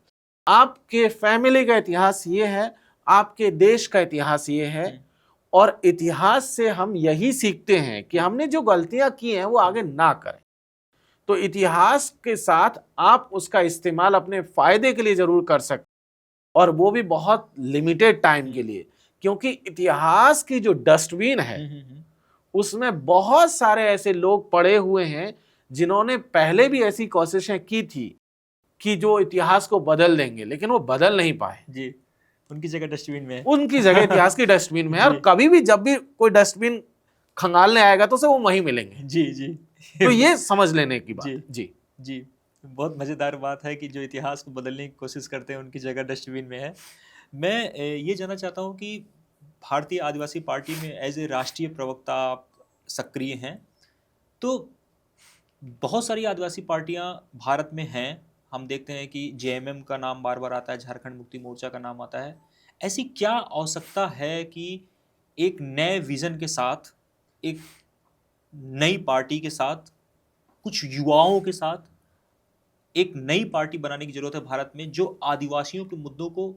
आपके फैमिली का इतिहास ये है, आपके देश का इतिहास ये है, और इतिहास से हम यही सीखते हैं कि हमने जो गलतियां की हैं वो आगे ना करें। तो इतिहास के साथ आप उसका इस्तेमाल अपने फायदे के लिए जरूर कर सकते, और वो भी बहुत लिमिटेड टाइम के लिए, क्योंकि इतिहास की जो डस्टबिन है उसमें बहुत सारे ऐसे लोग पड़े हुए हैं जिन्होंने पहले भी ऐसी कोशिशें की थी कि जो इतिहास को बदल देंगे, लेकिन वो बदल नहीं पाए। जी, उनकी जगह डस्टबिन में है। उनकी जगह इतिहास की डस्टबिन में है, और कभी भी जब भी कोई डस्टबिन खंगालने आएगा तो उसे वो वहीं मिलेंगे। जी जी। तो ये समझ लेने की बात। जी जी, बहुत मज़ेदार बात है कि जो इतिहास को बदलने की कोशिश करते हैं उनकी जगह डस्टबिन में है। मैं ये जानना चाहता हूँ कि भारतीय आदिवासी पार्टी में एज ए राष्ट्रीय प्रवक्ता आप सक्रिय हैं, तो बहुत सारी आदिवासी पार्टियां भारत में हैं। हम देखते हैं कि जेएमएम का नाम बार बार आता है, झारखंड मुक्ति मोर्चा का नाम आता है। ऐसी क्या आवश्यकता है कि एक नए विज़न के साथ, एक नई पार्टी के साथ, कुछ युवाओं के साथ एक नई पार्टी बनाने की ज़रूरत है भारत में, जो आदिवासियों के मुद्दों को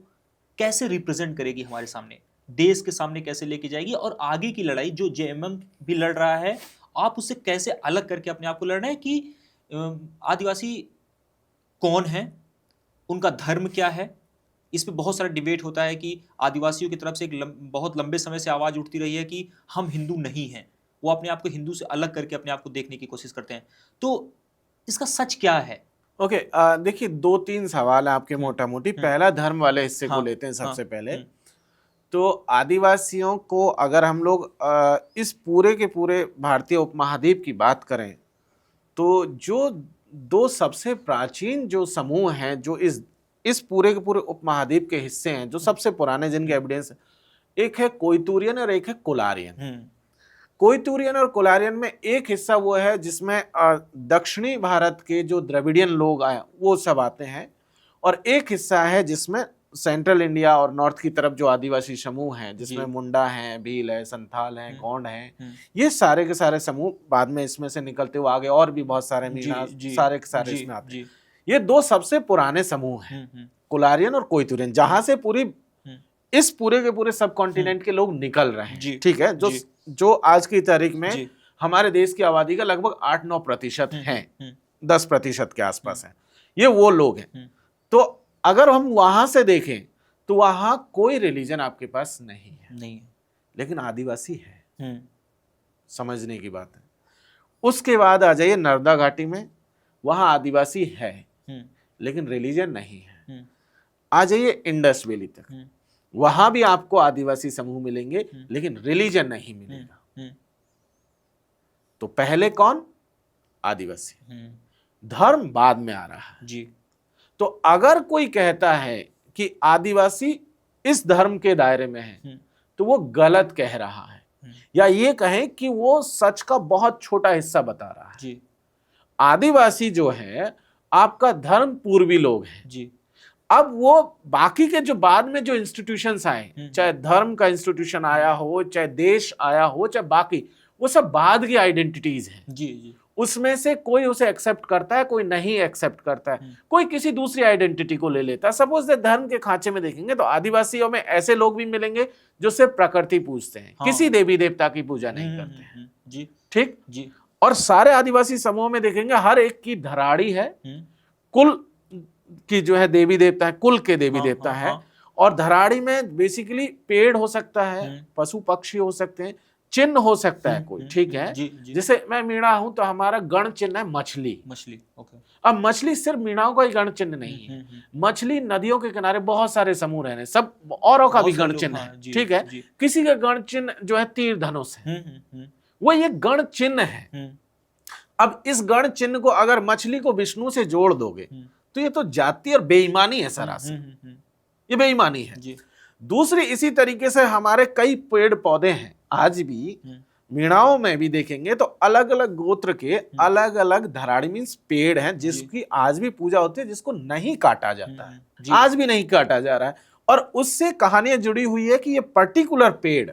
कैसे रिप्रेजेंट करेगी हमारे सामने, देश के सामने कैसे लेके जाएगी, और आगे की लड़ाई जो जेएमएम भी लड़ रहा है आप उससे कैसे अलग करके अपने आप को लड़ रहे हैं कि आदिवासी कौन है, उनका धर्म क्या है। इस पे बहुत सारा डिबेट होता है कि आदिवासियों की तरफ से एक बहुत लंबे समय से आवाज़ उठती रही है कि हम हिंदू नहीं हैं, वो अपने आप को हिंदू से अलग करके अपने आप को देखने की कोशिश करते हैं। तो इसका सच क्या है? ओके, देखिए 2-3 सवाल है आपके मोटा मोटी। पहला धर्म वाले हिस्से को लेते हैं सबसे पहले। तो आदिवासियों को अगर हम लोग इस पूरे के पूरे भारतीय उपमहाद्वीप की बात करें तो जो दो सबसे प्राचीन जो समूह हैं जो इस पूरे के पूरे उपमहाद्वीप के हिस्से हैं, जो सबसे पुराने जिनके एविडेंस, एक है कोइतुरियन और एक है कोलारियन। कोइतुरियन और कोलारियन में एक हिस्सा वो है जिसमें दक्षिणी भारत के जो द्रविडियन लोग आए वो सब आते हैं, और एक हिस्सा है जिसमें सेंट्रल इंडिया और नॉर्थ की तरफ जो आदिवासी समूह हैं, जिसमें मुंडा हैं, भील है, संथाल हैं, गोंड हैं, ये सारे के सारे समूह बाद में इसमें से निकलते हुए आगे और भी बहुत सारे मीना सारे के सारे इसमें आते हैं। ये दो सबसे पुराने समूह हैं, कोलारियन और कोइतुरियन, जहां से इस पूरे के पूरे सब कॉन्टिनेंट के लोग निकल रहे हैं। ठीक है, जो आज की तारीख में हमारे देश की आबादी का लगभग 8-9% है, 10% के आसपास है, ये वो लोग हैं। तो अगर हम वहां से देखें तो वहां कोई रिलीजन आपके पास नहीं है, लेकिन आदिवासी है। समझने की बात है। उसके बाद आ जाइए नर्मदा घाटी में, वहां आदिवासी है लेकिन रिलीजन नहीं है। आ जाइए इंडस वैली तक, वहां भी आपको आदिवासी समूह मिलेंगे लेकिन रिलीजन नहीं मिलेगा। तो पहले कौन? आदिवासी। धर्म बाद में आ रहा है जी। तो अगर कोई कहता है कि आदिवासी इस धर्म के दायरे में है तो वो गलत कह रहा है, या ये कहें कि वो सच का बहुत छोटा हिस्सा बता रहा है जी। आदिवासी जो है आपका धर्म पूर्वी लोग हैं जी। अब वो बाकी के जो बाद में जो इंस्टीट्यूशंस आए, चाहे धर्म का इंस्टीट्यूशन आया हो, चाहे देश आया हो, चाहे बाकी, वो सब बाद की आइडेंटिटीज हैं जी जी। उसमें से कोई उसे एक्सेप्ट करता है, कोई नहीं एक्सेप्ट करता है, कोई किसी दूसरी आइडेंटिटी को ले लेता है। सपोज धर्म के खांचे में देखेंगे तो आदिवासियों में ऐसे लोग भी मिलेंगे जो सिर्फ प्रकृति पूजते हैं, किसी देवी देवता की पूजा नहीं करते हैं जी। ठीक जी। और सारे आदिवासी समूह में देखेंगे हर एक की धराड़ी है, कुल की जो है देवी देवता है, कुल के देवी देवता है। और धराड़ी में बेसिकली पेड़ हो सकता है, पशु पक्षी हो सकते हैं, चिन्ह हो सकता है कोई। ठीक है जी, जी। जैसे मैं मीणा हूं तो हमारा गण चिन्ह है मछली। ओके। अब मछली सिर्फ मीणाओं का ही गण चिन्ह नहीं है, मछली नदियों के किनारे बहुत सारे समूह रहने, सब औरों का भी गण चिन्ह है। ठीक है, किसी का गण चिन्ह जो है तीर धनुष है, वो ये गण चिन्ह है। अब इस गण चिन्ह को अगर मछली को विष्णु से जोड़ दोगे तो ये तो जाति और बेईमानी है सरासर, ये बेईमानी है जी। दूसरी इसी तरीके से हमारे कई पेड़ पौधे हैं आज भी मीणाओं में भी देखेंगे तो अलग अलग गोत्र के अलग अलग धराड़ी मीन्स पेड़ हैं जिसकी आज भी पूजा होती है, जिसको नहीं काटा जाता है, आज भी नहीं काटा जा रहा है। और उससे कहानियां जुड़ी हुई है कि ये पर्टिकुलर पेड़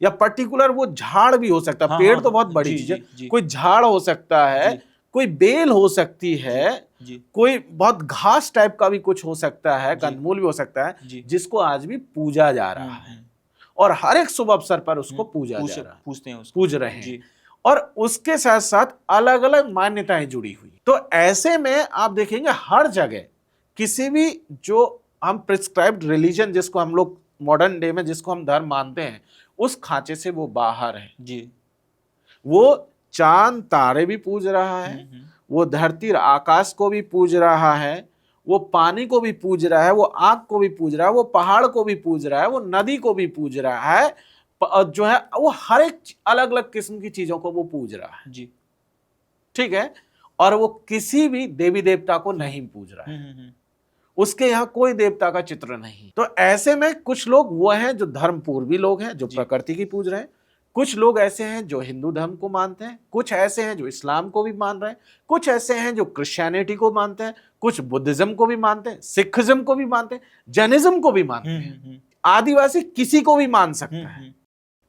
या पर्टिकुलर वो झाड़ भी हो सकता है, पेड़ तो बहुत बड़ी चीज है, कोई झाड़ हो सकता है, कोई बेल हो सकती है, कोई बहुत घास टाइप का भी कुछ हो सकता है, कंदमूल भी हो सकता है, जिसको आज भी पूजा जा रहा है और हर एक शुभ अवसर पर उसको पूजा जा रहा है, पूज रहे हैं। और उसके साथ साथ अलग अलग मान्यताएं जुड़ी हुई। तो ऐसे में आप देखेंगे हर जगह किसी भी जो हम प्रिस्क्राइब्ड रिलीजन जिसको हम लोग मॉडर्न डे में जिसको हम धर्म मानते हैं उस खांचे से वो बाहर है जी। वो चांद तारे भी पूज रहा है, वो धरती आकाश को भी पूज रहा है, वो पानी को भी पूज रहा है, वो आग को भी पूज रहा है, वो पहाड़ को भी पूज रहा है, वो नदी को भी पूज रहा है, जो है वो हर एक अलग अलग किस्म की चीजों को वो पूज रहा है जी। ठीक है। और वो किसी भी देवी देवता को नहीं पूज रहा है, उसके यहाँ कोई देवता का चित्र नहीं। तो ऐसे में कुछ लोग वो हैं जो धर्मपूर्वी लोग हैं जो प्रकृति की पूज रहे हैं, कुछ लोग ऐसे हैं जो हिंदू धर्म को मानते हैं, कुछ ऐसे हैं जो इस्लाम को भी मान रहे हैं, कुछ ऐसे हैं जो क्रिश्चियनिटी को मानते हैं, कुछ बुद्धिज्म को भी मानते हैं, सिखिज्म को भी मानते हैं, जैनिज्म को भी मानते हैं। आदिवासी किसी को भी मान सकता है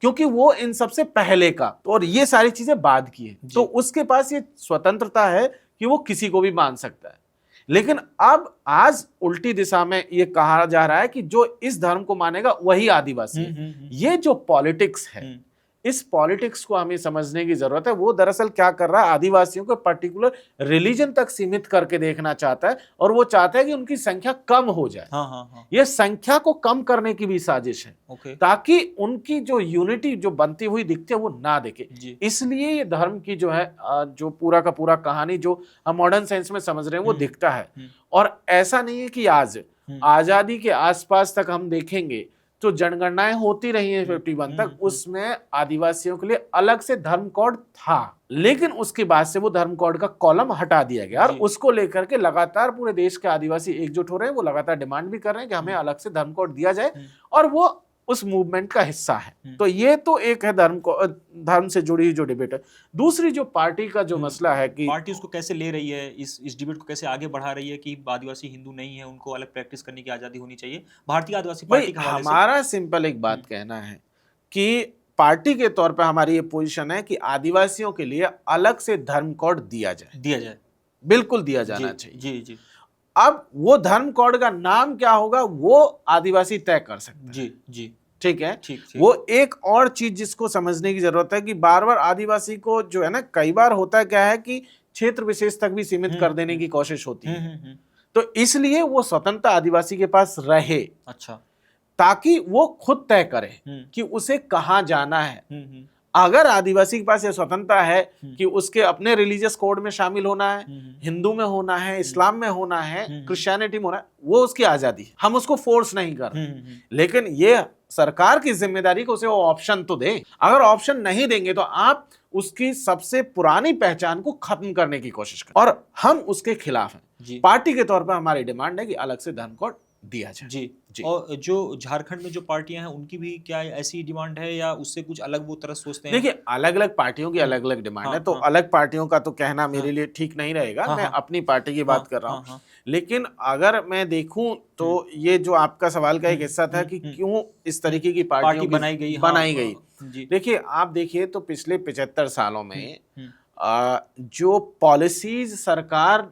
क्योंकि वो इन सबसे पहले का, और ये सारी चीजें बाद की है, तो उसके पास ये स्वतंत्रता है कि वो किसी को भी मान सकता है। लेकिन अब आज उल्टी दिशा में ये कहा जा रहा है कि जो इस धर्म को मानेगा वही आदिवासी है। ये जो पॉलिटिक्स है, इस पॉलिटिक्स को हमें समझने की जरूरत है। वो दरअसल क्या कर रहा है, आदिवासियों को पर्टिकुलर रिलीजन तक सीमित करके देखना चाहता है और वो चाहता है कि उनकी संख्या कम हो जाए। ये संख्या को कम करने की भी साजिश है ताकि उनकी जो यूनिटी जो बनती हुई दिखती है वो ना दिखे। इसलिए ये धर्म की जो है जो पूरा का पूरा कहानी जो हम मॉडर्न साइंस में समझ रहे हैं वो दिखता है। और ऐसा नहीं है कि आज आजादी के आसपास तक हम देखेंगे तो जनगणनाएं होती रही हैं 51 तक, उसमें आदिवासियों के लिए अलग से धर्म कोड था, लेकिन उसके बाद से वो धर्म कोड का कॉलम हटा दिया गया और उसको लेकर के लगातार पूरे देश के आदिवासी एकजुट हो रहे हैं। वो लगातार डिमांड भी कर रहे हैं कि हमें अलग से धर्म कोड दिया जाए और वो उस मूवमेंट का हिस्सा है। तो ये तो एक है धर्म से जुड़ी जो डिबेट है। दूसरी जो पार्टी का जो मसला है कि पार्टी उसको कैसे ले रही है, इस डिबेट को कैसे आगे बढ़ा रही है कि आदिवासी हिंदू नहीं है, उनको अलग प्रैक्टिस करने की आजादी होनी चाहिए। भारतीय आदिवासी पार्टी का हमारा सिंपल एक बात कहना है कि पार्टी के तौर पर हमारी ये पोजीशन है कि आदिवासियों के लिए अलग से धर्म कोड दिया जाए, बिल्कुल दिया जाना चाहिए। जी जी। अब वो धर्म कोड का नाम क्या होगा वो आदिवासी तय कर सकते हैं। जी जी। ठीक है। वो एक और चीज जिसको समझने की जरूरत है कि बार बार आदिवासी को जो है ना, कई बार होता है क्या है कि क्षेत्र विशेष तक भी सीमित कर देने की कोशिश होती है। तो इसलिए वो स्वतंत्र आदिवासी के पास रहे, अच्छा, ताकि वो खुद तय करे कि उसे कहाँ जाना है। अगर आदिवासी के पास ये स्वतंत्रता है कि उसके अपने रिलीजियस कोड में शामिल होना है, हिंदू में होना है, इस्लाम में होना है, क्रिश्चियनिटी में होना है, वो उसकी आजादी, हम उसको फोर्स नहीं कर रहे। लेकिन ये सरकार की जिम्मेदारी को उसे वो ऑप्शन तो दे। अगर ऑप्शन नहीं देंगे तो आप उसकी सबसे पुरानी पहचान को खत्म करने की कोशिश करें और हम उसके खिलाफ हैं। पार्टी के तौर पर हमारी डिमांड है कि अलग से धर्म कोड दिया जाए। जी। और जो झारखंड में जो पार्टियां हैं उनकी भी क्या ऐसी डिमांड है या उससे कुछ अलग वो तरह सोचते हैं? देखिए, अलग अलग पार्टियों की अलग अलग डिमांड है, तो अलग पार्टियों का तो कहना मेरे लिए ठीक नहीं रहेगा। मैं अपनी पार्टी की बात कर रहा हूँ। लेकिन अगर मैं देखूं तो ये जो आपका सवाल का एक हिस्सा था कि क्यों इस तरीके की पार्टियां बनाई गई। देखिए, आप देखिए तो पिछले 75 सालों में जो पॉलिसीज सरकार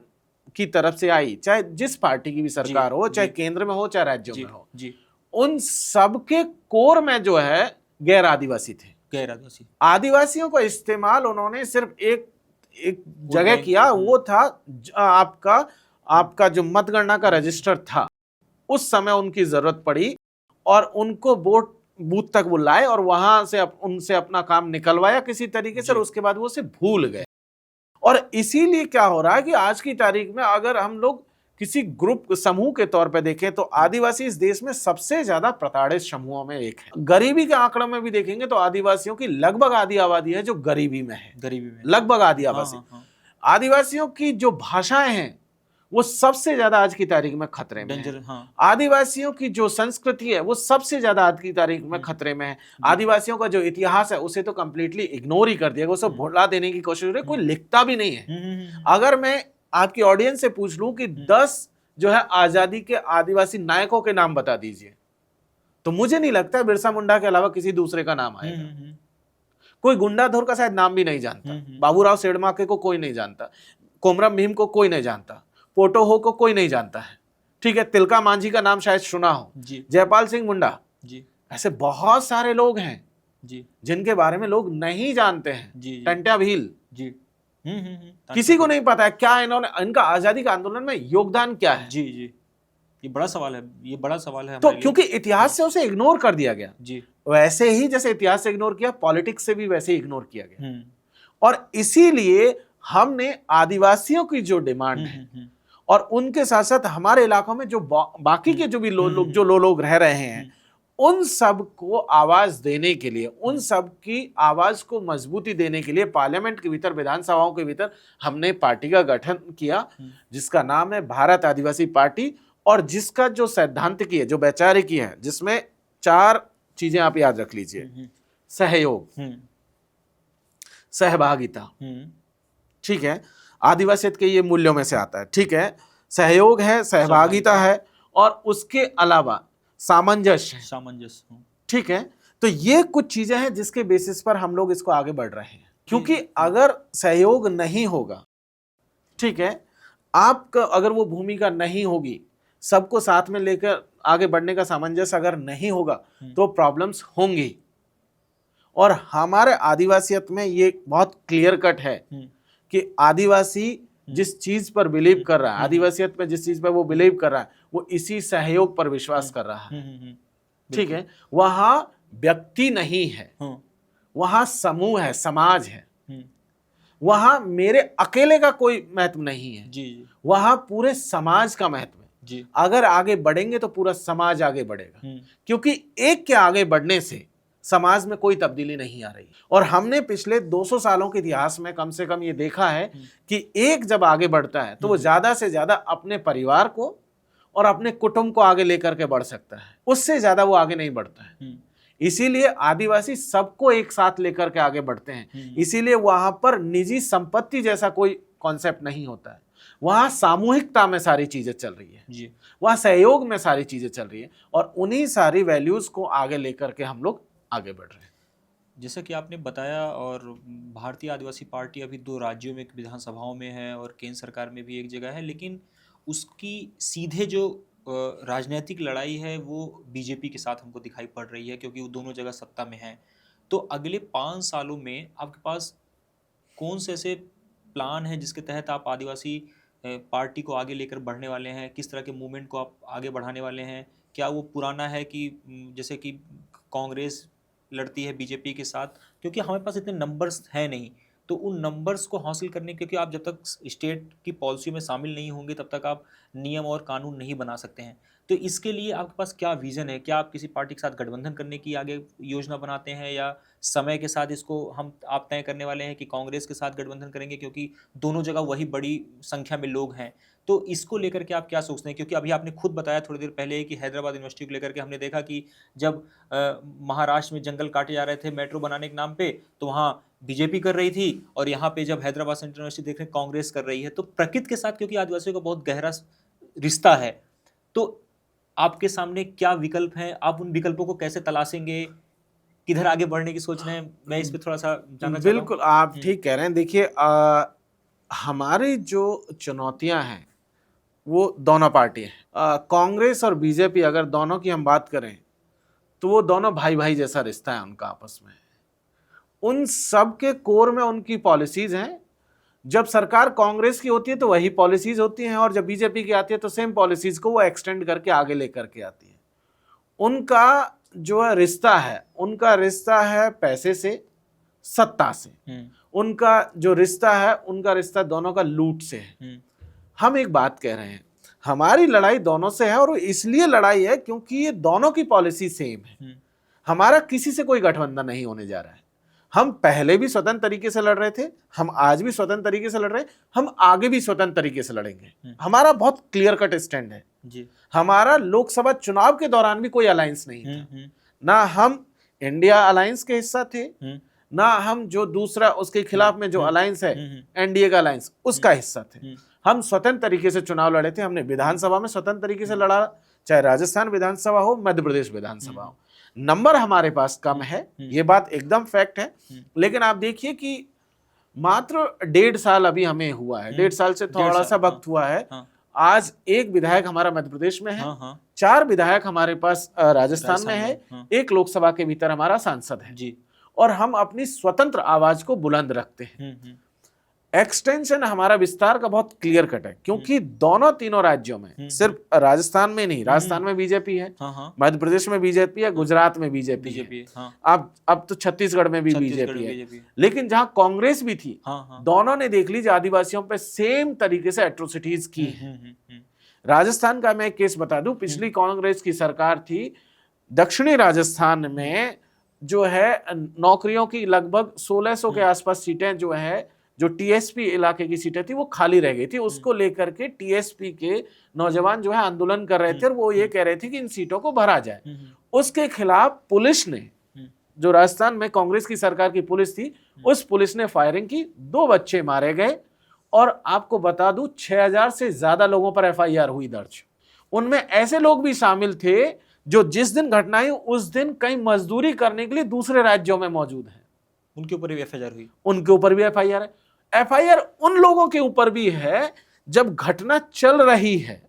की तरफ से आई, चाहे जिस पार्टी की भी सरकार हो, चाहे केंद्र में हो चाहे राज्यों में हो, उन सबके कोर में जो है गैर आदिवासी थे। आदिवासियों का इस्तेमाल उन्होंने सिर्फ एक जगह किया, वो था आपका जो मतगणना का रजिस्टर था। उस समय उनकी जरूरत पड़ी और उनको बूथ तक वो लाए और वहां से उनसे अपना काम निकलवाया किसी तरीके से, और उसके बाद वो उसे भूल गए। और इसीलिए क्या हो रहा है कि आज की तारीख में अगर हम लोग किसी ग्रुप समूह के तौर पे देखें तो आदिवासी इस देश में सबसे ज्यादा प्रताड़ित समूहों में एक है। गरीबी के आंकड़ों में भी देखेंगे तो आदिवासियों की लगभग आधी आबादी है जो गरीबी में है, लगभग आधी आबादी। आदिवासियों की जो भाषाएं हैं वो सबसे ज्यादा आज की तारीख में खतरे में है। हाँ। आदिवासियों की जो संस्कृति है वो सबसे ज्यादा आज की तारीख में खतरे में है। आदिवासियों का जो इतिहास है उसे तो कंप्लीटली इग्नोर ही कर दिया गया, उसे भुला देने की कोशिश हो रही है, कोई लिखता भी नहीं है। अगर मैं आपकी ऑडियंस से पूछ लूं कि 10 जो है आजादी के आदिवासी नायकों के नाम बता दीजिए, तो मुझे नहीं लगता बिरसा मुंडा के अलावा किसी दूसरे का नाम आएगा। कोई गुंडाधुर का शायद नाम भी नहीं जानता, बाबूराव सेठमाके को कोई नहीं जानता, कोमरम भीम को कोई नहीं जानता, पोटोहो को कोई नहीं जानता है, ठीक है। तिलका मांझी का नाम शायद सुना हो, जयपाल सिंह मुंडा जी, ऐसे बहुत सारे लोग हैं जी जिनके बारे में लोग नहीं जानते हैं। टंट्या भील जी, किसी को नहीं पता है क्या इन्होंने, इनका आजादी का आंदोलन में योगदान क्या है। जी जी, ये बड़ा सवाल है, ये बड़ा सवाल है तो क्योंकि इतिहास से उसे इग्नोर कर दिया गया जी, वैसे ही जैसे इतिहास से इग्नोर किया, पॉलिटिक्स से भी वैसे ही इग्नोर किया गया। और इसीलिए हमने आदिवासियों की जो डिमांड है और उनके साथ साथ हमारे इलाकों में जो बाकी के जो भी लोग रह रहे हैं, उन सब को आवाज देने के लिए, उन सब की आवाज को मजबूती देने के लिए पार्लियामेंट के भीतर, विधानसभाओं के भीतर हमने पार्टी का गठन किया जिसका नाम है भारत आदिवासी पार्टी, और जिसका जो सैद्धांतिकी है, जो वैचारिकी है, जिसमें 4 चीजें आप याद रख लीजिए। सहयोग, सहभागिता, ठीक है, आदिवासियत के ये मूल्यों में से आता है, ठीक है। सहयोग है, सहभागिता है, और उसके अलावा सामंजस्य, ठीक है। तो ये कुछ चीजें हैं जिसके बेसिस पर हम लोग इसको आगे बढ़ रहे हैं। क्योंकि अगर सहयोग नहीं होगा, ठीक है, आपका अगर वो भूमिका नहीं होगी, सबको साथ में लेकर आगे बढ़ने का सामंजस्य अगर नहीं होगा, तो प्रॉब्लम्स होंगी। और हमारे आदिवासियत में ये बहुत क्लियर कट है कि आदिवासी जिस चीज पर बिलीव कर रहा है, आदिवासियत में जिस चीज पर वो बिलीव कर रहा है, वो इसी सहयोग पर विश्वास कर रहा है, ठीक है। वहां व्यक्ति नहीं है, वहां समूह है, समाज है, वहां मेरे अकेले का कोई महत्व नहीं है जी, वहां पूरे समाज का महत्व है जी। अगर आगे बढ़ेंगे तो पूरा समाज आगे बढ़ेगा, क्योंकि एक के आगे बढ़ने से समाज में कोई तब्दीली नहीं आ रही। और हमने पिछले 200 सालों के इतिहास में कम से कम ये देखा है कि एक जब आगे बढ़ता है तो वो ज्यादा से ज्यादा अपने परिवार को और अपने कुटुंब को आगे लेकर के बढ़ सकता है, उससे ज्यादा वो आगे नहीं बढ़ता है। इसीलिए आदिवासी सबको एक साथ लेकर के आगे बढ़ते हैं। इसीलिए वहां पर निजी संपत्ति जैसा कोई कॉन्सेप्ट नहीं होता है, वहां सामूहिकता में सारी चीजें चल रही है जी, वहां सहयोग में सारी चीजें चल रही है, और उन्हीं सारी वैल्यूज को आगे लेकर के हम लोग आगे बढ़ रहे हैं। जैसा कि आपने बताया, और भारतीय आदिवासी पार्टी अभी 2 राज्यों में विधानसभाओं में है और केंद्र सरकार में भी एक जगह है, लेकिन उसकी सीधे जो राजनीतिक लड़ाई है वो बीजेपी के साथ हमको दिखाई पड़ रही है, क्योंकि वो दोनों जगह सत्ता में हैं। तो अगले 5 सालों में आपके पास कौन से ऐसे प्लान हैं जिसके तहत आप आदिवासी पार्टी को आगे लेकर बढ़ने वाले हैं? किस तरह के मूवमेंट को आप आगे बढ़ाने वाले हैं? क्या वो पुराना है कि जैसे कि कांग्रेस लड़ती है बीजेपी के साथ, क्योंकि हमारे पास इतने नंबर्स हैं नहीं, तो उन नंबर्स को हासिल करने, क्योंकि आप जब तक स्टेट की पॉलिसी में शामिल नहीं होंगे तब तक आप नियम और कानून नहीं बना सकते हैं। तो इसके लिए आपके पास क्या विज़न है? क्या आप किसी पार्टी के साथ गठबंधन करने की आगे योजना बनाते हैं, या समय के साथ इसको आप तय करने वाले हैं कि कांग्रेस के साथ गठबंधन करेंगे, क्योंकि दोनों जगह वही बड़ी संख्या में लोग हैं? तो इसको लेकर के आप क्या सोचते हैं? क्योंकि अभी आपने खुद बताया थोड़ी देर पहले कि हैदराबाद यूनिवर्सिटी को लेकर के हमने देखा कि जब महाराष्ट्र में जंगल काटे जा रहे थे मेट्रो बनाने के नाम पे, तो वहाँ बीजेपी कर रही थी, और यहाँ पे जब हैदराबाद सेंट्रल यूनिवर्सिटी देख रहे हैं कांग्रेस कर रही है। तो प्रकृति के साथ क्योंकि आदिवासियों का बहुत गहरा रिश्ता है, तो आपके सामने क्या विकल्प हैं? आप उन विकल्पों को कैसे तलाशेंगे? किधर आगे बढ़ने की सोच रहे हैं? मैं इस पे थोड़ा सा जानना चाहता हूं। बिल्कुल, आप ठीक कह रहे हैं। देखिए, हमारी जो चुनौतियां हैं वो दोनों पार्टी है, कांग्रेस और बीजेपी, अगर दोनों की हम बात करें तो वो दोनों भाई भाई जैसा रिश्ता है उनका आपस में। उन सब के कोर में उनकी पॉलिसीज हैं। जब सरकार कांग्रेस की होती है तो वही पॉलिसीज होती हैं, और जब बीजेपी की आती है तो सेम पॉलिसीज को वो एक्सटेंड करके आगे लेकर के आती है। उनका जो है रिश्ता है, उनका रिश्ता है पैसे से, सत्ता से। उनका जो रिश्ता है, उनका रिश्ता दोनों का लूट से है। हम एक बात कह रहे हैं, हमारी लड़ाई दोनों से है, और इसलिए लड़ाई है क्योंकि ये दोनों की पॉलिसी सेम है। हमारा किसी से कोई गठबंधन नहीं होने जा रहा है। हम पहले भी स्वतंत्र तरीके से लड़ रहे थे, हम आज भी स्वतंत्र तरीके से लड़ रहे हैं, हम आगे भी स्वतंत्र तरीके से लड़ेंगे। हमारा बहुत क्लियर कट स्टैंड है जी। हमारा लोकसभा चुनाव के दौरान भी कोई अलायंस नहीं था, ना हम इंडिया अलायंस के हिस्सा थे, ना हम जो दूसरा उसके खिलाफ में जो अलायंस है एनडीए का अलायंस उसका हिस्सा थे। हम स्वतंत्र तरीके से चुनाव लड़े थे। हमने विधानसभा में स्वतंत्र तरीके से लड़ा, चाहे राजस्थान विधानसभा हो, मध्य प्रदेश विधानसभा हो। नंबर हमारे पास कम है, ये बात एकदम फैक्ट है, लेकिन आप देखिए कि मात्र 1.5 साल अभी हमें हुआ है, 1.5 साल से थोड़ा सा वक्त हुआ है। आज एक विधायक हमारा मध्य प्रदेश में है, 4 विधायक हमारे पास राजस्थान में है, 1 लोकसभा के भीतर हमारा सांसद है जी, और हम अपनी स्वतंत्र आवाज को बुलंद रखते हैं। एक्सटेंशन हमारा विस्तार का बहुत क्लियर कट है, क्योंकि दोनों तीनों राज्यों में, सिर्फ राजस्थान में नहीं, राजस्थान में बीजेपी है, मध्य प्रदेश में बीजेपी है, गुजरात में बीजेपी है, अब तो छत्तीसगढ़ में भी बीजेपी है। लेकिन जहां कांग्रेस भी थी, दोनों ने देख लीजिए आदिवासियों पे सेम तरीके से एट्रोसिटीज की है। राजस्थान का मैं एक केस बता दूं, पिछली कांग्रेस की सरकार थी, दक्षिणी राजस्थान में जो है नौकरियों की लगभग 1600 के आसपास सीटें जो है, जो टीएसपी इलाके की सीटें थी वो खाली रह गई थी। उसको लेकर के टीएसपी के नौजवान जो है आंदोलन कर रहे थे, और वो ये कह रहे थे कि इन सीटों को भरा जाए। उसके खिलाफ पुलिस ने, जो राजस्थान में कांग्रेस की सरकार की पुलिस थी, उस पुलिस ने फायरिंग की, 2 बच्चे मारे गए। और आपको बता दूं 6000 से ज्यादा लोगों पर एफआईआर हुई दर्ज। उनमें ऐसे लोग भी शामिल थे जो जिस दिन घटना हुई उस दिन कहीं मजदूरी करने के लिए दूसरे राज्यों में मौजूद हैं, उनके ऊपर भी एफआईआर हुई, उनके ऊपर भी एफआईआर है। एफआईआर उन लोगों के ऊपर भी है जब घटना चल रही है,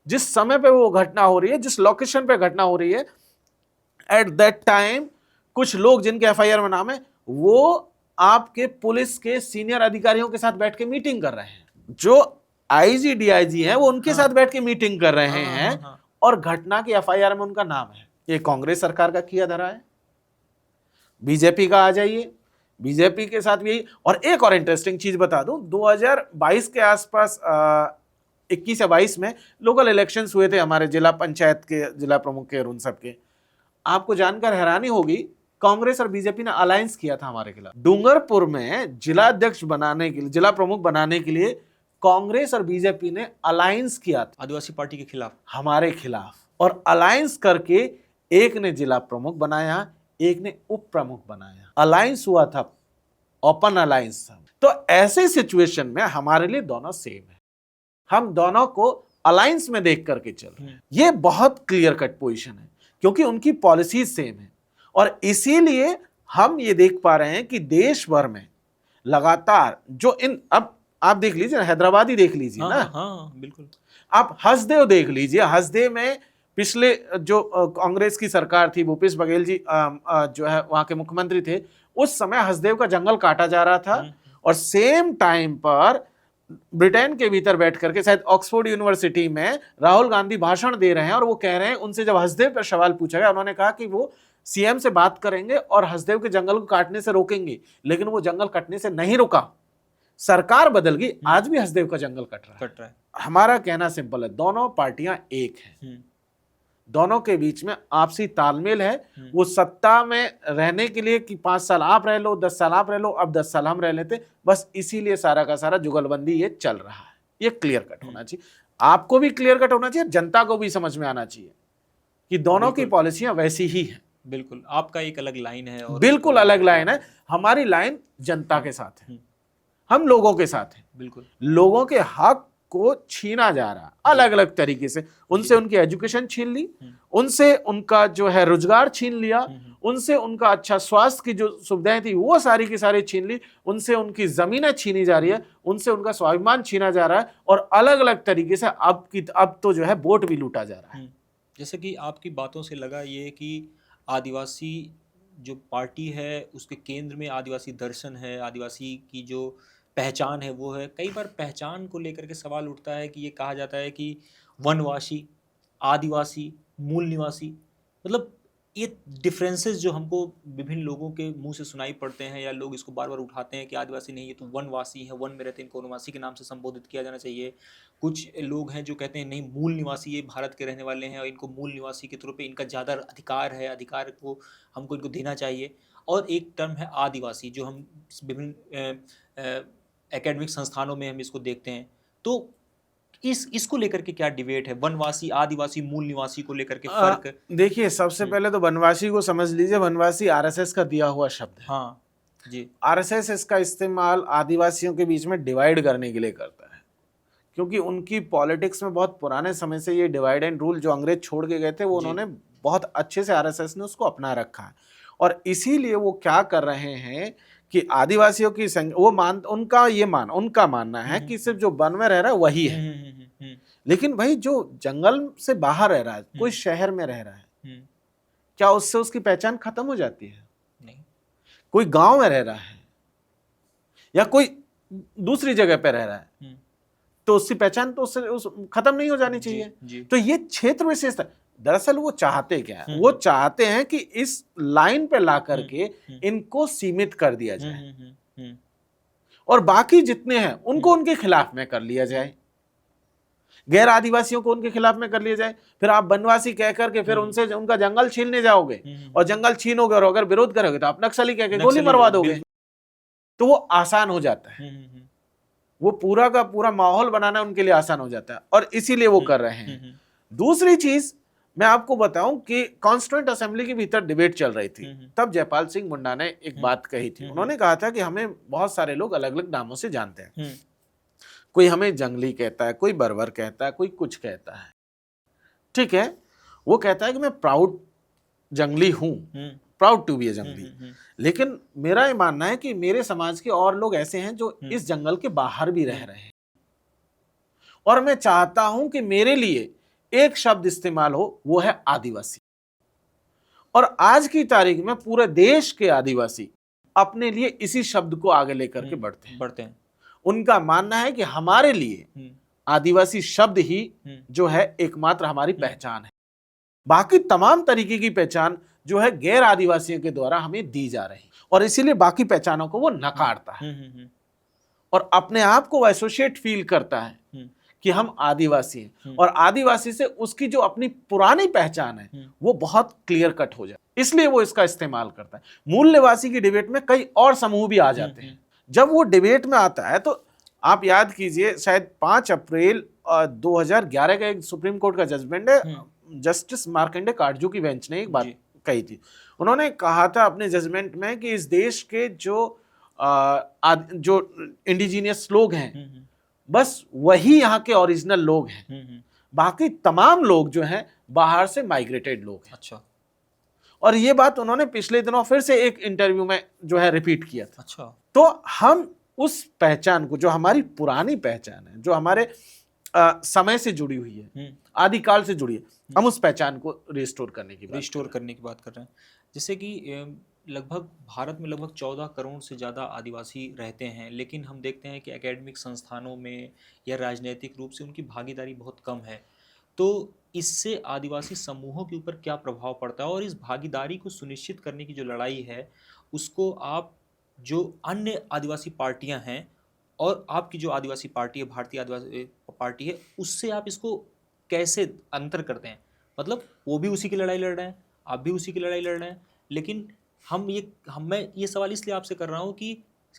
जिस समय पे वो घटना हो रही है, जिस लोकेशन पे घटना हो रही है, एट दैट टाइम कुछ लोग जिनके एफआईआर में नाम है, वो आपके पुलिस के सीनियर अधिकारियों के साथ बैठ के मीटिंग कर रहे हैं। जो आईजी डीआईजी हैं वो उनके साथ बैठ के मीटिंग कर रहे हैं, और घटना की एफआईआर में उनका नाम है। ये कांग्रेस सरकार का किया धरा है। बीजेपी का आ जाइए, बीजेपी के साथ भी। और एक और इंटरेस्टिंग चीज बता दूं, 2022 के आसपास 21 या 22 में लोकल इलेक्शंस हुए थे हमारे जिला पंचायत के, जिला प्रमुख के और उन सब के। आपको जानकर हैरानी होगी, कांग्रेस और बीजेपी ने अलायंस किया था हमारे खिलाफ। डूंगरपुर में जिला अध्यक्ष बनाने के लिए, जिला प्रमुख बनाने के लिए कांग्रेस और बीजेपी ने अलायंस किया था आदिवासी पार्टी के खिलाफ, हमारे खिलाफ। और अलायंस करके एक ने जिला प्रमुख बनाया, एक ने उप प्रमुख बनाया। अलायंस हुआ था, ओपन अलायंस था। तो ऐसे सिचुएशन में हमारे लिए दोनों सेम है, हम दोनों को अलायंस में देख करके चल रहे हैं। ये बहुत क्लियर कट पोजीशन है, क्योंकि उनकी पॉलिसीज सेम है। और इसीलिए हम ये देख पा रहे हैं कि देश भर में लगातार जो इन, अब आप देख लीजिए, हैदराबाद ही देख लीजिए ना। हाँ, बिल्कुल। आप हसदेव देख लीजिए, हसदेव में पिछले जो कांग्रेस की सरकार थी, भूपेश बघेल जी जो है वहां के मुख्यमंत्री थे, उस समय हसदेव का जंगल काटा जा रहा था। और सेम टाइम पर ब्रिटेन के भीतर बैठ करके, शायद ऑक्सफोर्ड यूनिवर्सिटी में राहुल गांधी भाषण दे रहे हैं, और वो कह रहे हैं, उनसे जब हसदेव पर सवाल पूछा गया, उन्होंने कहा कि वो सीएम से बात करेंगे और हसदेव के जंगल को काटने से रोकेंगे। लेकिन वो जंगल कटने से नहीं रुका, सरकार बदल गई, आज भी हसदेव का जंगल कट रहा है। हमारा कहना सिंपल है, दोनों पार्टियां एक हैं, दोनों के बीच में आपसी तालमेल है। वो सत्ता में रहने के लिए कि 5 साल आप रह लो, 10 साल आप रह लो, अब 10 साल हम रह लेते, बस इसीलिए सारा का सारा जुगलबंदी ये चल रहा है। ये क्लियर कट होना चाहिए, आपको भी क्लियर कट होना चाहिए, जनता को भी समझ में आना चाहिए कि दोनों की पॉलिसियां वैसी ही हैं। बिल्कुल, आपका एक अलग लाइन है और बिल्कुल अलग लाइन है, हमारी लाइन जनता के साथ है, हम लोगों के साथ हैं। बिल्कुल, लोगों के हक को छीना जा रहा अलग अलग तरीके से। उनसे उनकी एजुकेशन छीन ली, उनसे उनका जो है रोजगार छीन लिया, उनसे उनका अच्छा स्वास्थ्य की जो सुविधाएं थी वो सारी की सारी छीन ली, उनसे उनकी जमीनें छीनी जा रही है, उनसे उनका स्वाभिमान छीना जा रहा है, और अलग अलग तरीके से अब तो जो है वोट भी लूटा जा रहा है। जैसे कि आपकी बातों से लगा ये कि आदिवासी जो पार्टी है उसके केंद्र में आदिवासी दर्शन है, आदिवासी की जो पहचान है वो है। कई बार पहचान को लेकर के सवाल उठता है कि ये कहा जाता है कि वनवासी, आदिवासी, मूल निवासी, मतलब ये डिफरेंसेस जो हमको विभिन्न लोगों के मुंह से सुनाई पड़ते हैं, या लोग इसको बार बार उठाते हैं कि आदिवासी नहीं, ये तो वनवासी है, वन में रहते हैं, इनको वनवासी के नाम से संबोधित किया जाना चाहिए। कुछ लोग हैं जो कहते हैं नहीं, मूल निवासी ये भारत के रहने वाले हैं और इनको मूल निवासी के तौर पे इनका ज़्यादा अधिकार है, अधिकार को हमको इनको देना चाहिए। और एक टर्म है आदिवासी, जो हम विभिन्न एकेडमिक संस्थानों में हम इसको देखते हैं। तो इसको लेकर के क्या डिबेट है, वनवासी, आदिवासी, मूल निवासी को लेकर के फर्क? देखिए, सबसे पहले तो वनवासी को समझ लीजिए, वनवासी आरएसएस का दिया हुआ शब्द है। हाँ जी। आरएसएस इसका इस्तेमाल आदिवासियों के बीच में डिवाइड करने के लिए करता है, क्योंकि उनकी पॉलिटिक्स में बहुत पुराने समय से ये डिवाइड एंड रूल जो अंग्रेज छोड़ के गए थे, वो उन्होंने बहुत अच्छे से, आरएसएस ने उसको अपना रखा है। और इसीलिए वो क्या कर रहे हैं कि आदिवासियों की उनका मानना है कि सिर्फ जो वन में रह रहा है वही है। लेकिन भाई जो जंगल से बाहर रह रहा है, कोई शहर में रह रहा है, क्या उससे उसकी पहचान खत्म हो जाती है? नहीं। कोई गांव में रह रहा है या कोई दूसरी जगह पे रह रहा है, तो उसकी पहचान तो उससे खत्म नहीं हो जानी चाहिए। तो ये क्षेत्र विशेषता, दरअसल वो चाहते क्या है? वो चाहते हैं कि इस लाइन पे ला करके इनको सीमित कर दिया जाए और बाकी जितने हैं उनको उनके खिलाफ में कर लिया जाए, गैर आदिवासियों को उनके खिलाफ में कर लिया जाए। फिर आप वनवासी कह करके फिर उनसे उनका जंगल छीनने जाओगे, और जंगल छीनोगे और अगर विरोध करोगे तो आप नक्सली कह के गोली मरवा दोगे। तो वो आसान हो जाता है, वो पूरा का पूरा माहौल बनाना उनके लिए आसान हो जाता है, और इसीलिए वो कर रहे हैं। दूसरी चीज मैं आपको बताऊं कि कॉन्स्टिट्यूएंट असेंबली के भीतर डिबेट चल रही थी, तब जयपाल सिंह मुंडा ने एक बात कही थी। उन्होंने कहा था कि हमें बहुत सारे लोग अलग अलग नामों से जानते हैं, कोई हमें जंगली कहता है, कोई बर्बर कहता है, कोई कुछ कहता है, ठीक है। वो कहता है कि मैं प्राउड जंगली हूं, प्राउड टू बी ए जंगली। लेकिन मेरा ये मानना है कि मेरे समाज के और लोग ऐसे हैं जो इस जंगल के बाहर भी रह रहे हैं, और मैं चाहता हूं कि मेरे लिए एक शब्द इस्तेमाल हो, वो है आदिवासी। और आज की तारीख में पूरे देश के आदिवासी अपने लिए इसी शब्द को आगे लेकर के बढ़ते हैं। उनका मानना है कि हमारे लिए आदिवासी शब्द ही जो है एकमात्र हमारी पहचान है। बाकी तमाम तरीके की पहचान जो है गैर आदिवासियों के द्वारा हमें दी जा रही, और इसीलिए बाकी पहचानों को वो नकारता है और अपने आप को एसोसिएट फील करता है कि हम आदिवासी हैं, और आदिवासी से उसकी जो अपनी पुरानी पहचान है वो बहुत क्लियर कट हो जाए, इसलिए वो इसका इस्तेमाल करता है। मूल निवासी की डिबेट में कई और समूह भी आ जाते हैं। जब वो डिबेट में आता है तो आप याद कीजिए, शायद 5 अप्रैल 2011 का एक सुप्रीम कोर्ट का जजमेंट है, जस्टिस मार्कंडे काटजू की बेंच ने एक बात कही थी। उन्होंने कहा था अपने जजमेंट में कि इस देश के जो इंडिजीनियस लोग हैं, बस वही यहाँ के ओरिजिनल लोग हैं, बाकी तमाम लोग जो हैं बाहर से माइग्रेटेड लोग हैं। अच्छा। और ये बात उन्होंने पिछले दिनों फिर से एक इंटरव्यू में जो है रिपीट किया था। अच्छा। तो हम उस पहचान को, जो हमारी पुरानी पहचान है, जो हमारे समय से जुड़ी हुई है, आदिकाल से जुड़ी है, हम उस पहचान को रिस्टोर करने की बात कर रहे हैं। जैसे कि लगभग भारत में लगभग 14 करोड़ से ज़्यादा आदिवासी रहते हैं, लेकिन हम देखते हैं कि एकेडमिक संस्थानों में या राजनीतिक रूप से उनकी भागीदारी बहुत कम है। तो इससे आदिवासी समूहों के ऊपर क्या प्रभाव पड़ता है, और इस भागीदारी को सुनिश्चित करने की जो लड़ाई है उसको आप, जो अन्य आदिवासी पार्टियां हैं और आपकी जो आदिवासी पार्टी है, भारतीय आदिवासी पार्टी है, उससे आप इसको कैसे अंतर करते हैं? मतलब वो भी उसी की लड़ाई लड़ रहे हैं, आप भी उसी की लड़ाई लड़ रहे हैं, लेकिन मैं ये सवाल इसलिए आपसे कर रहा हूँ कि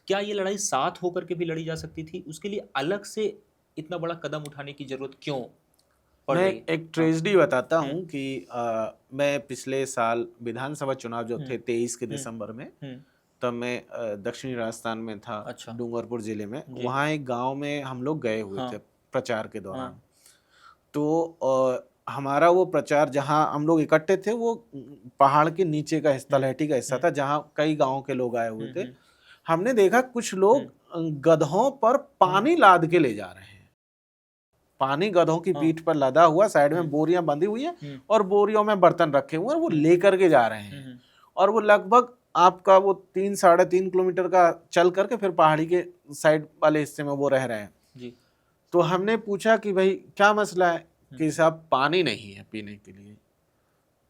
क्या ये लड़ाई साथ होकर के भी लड़ी जा सकती थी? उसके लिए अलग से इतना बड़ा कदम उठाने की जरूरत क्यों पड़ रही है? मैं एक ट्रेजेडी बताता हूँ कि मैं पिछले साल विधानसभा चुनाव जो थे 23 के दिसंबर में, तब मैं दक्षिणी राजस्थान में था। अच्छा। डूंगरपुर जिले में, वहाँ एक गांव में हम लोग गए हुए थे प्रचार के दौरान। तो हमारा वो प्रचार, जहाँ हम लोग इकट्ठे थे, वो पहाड़ के नीचे का हिस्सा, तलहटी का हिस्सा था, जहाँ कई गाँव के लोग आए हुए थे। हमने देखा कुछ लोग गधों पर पानी लाद के ले जा रहे हैं। पानी गधों की पीठ पर लदा हुआ, साइड में बोरियां बंधी हुई है और बोरियों में बर्तन रखे हुए हैं, वो लेकर के जा रहे हैं। और वो लगभग आपका वो 3-3.5 किलोमीटर का चल करके फिर पहाड़ी के साइड वाले हिस्से में वो रह रहे हैं जी। तो हमने पूछा कि भाई क्या मसला है? कि साहब पानी नहीं है पीने के लिए।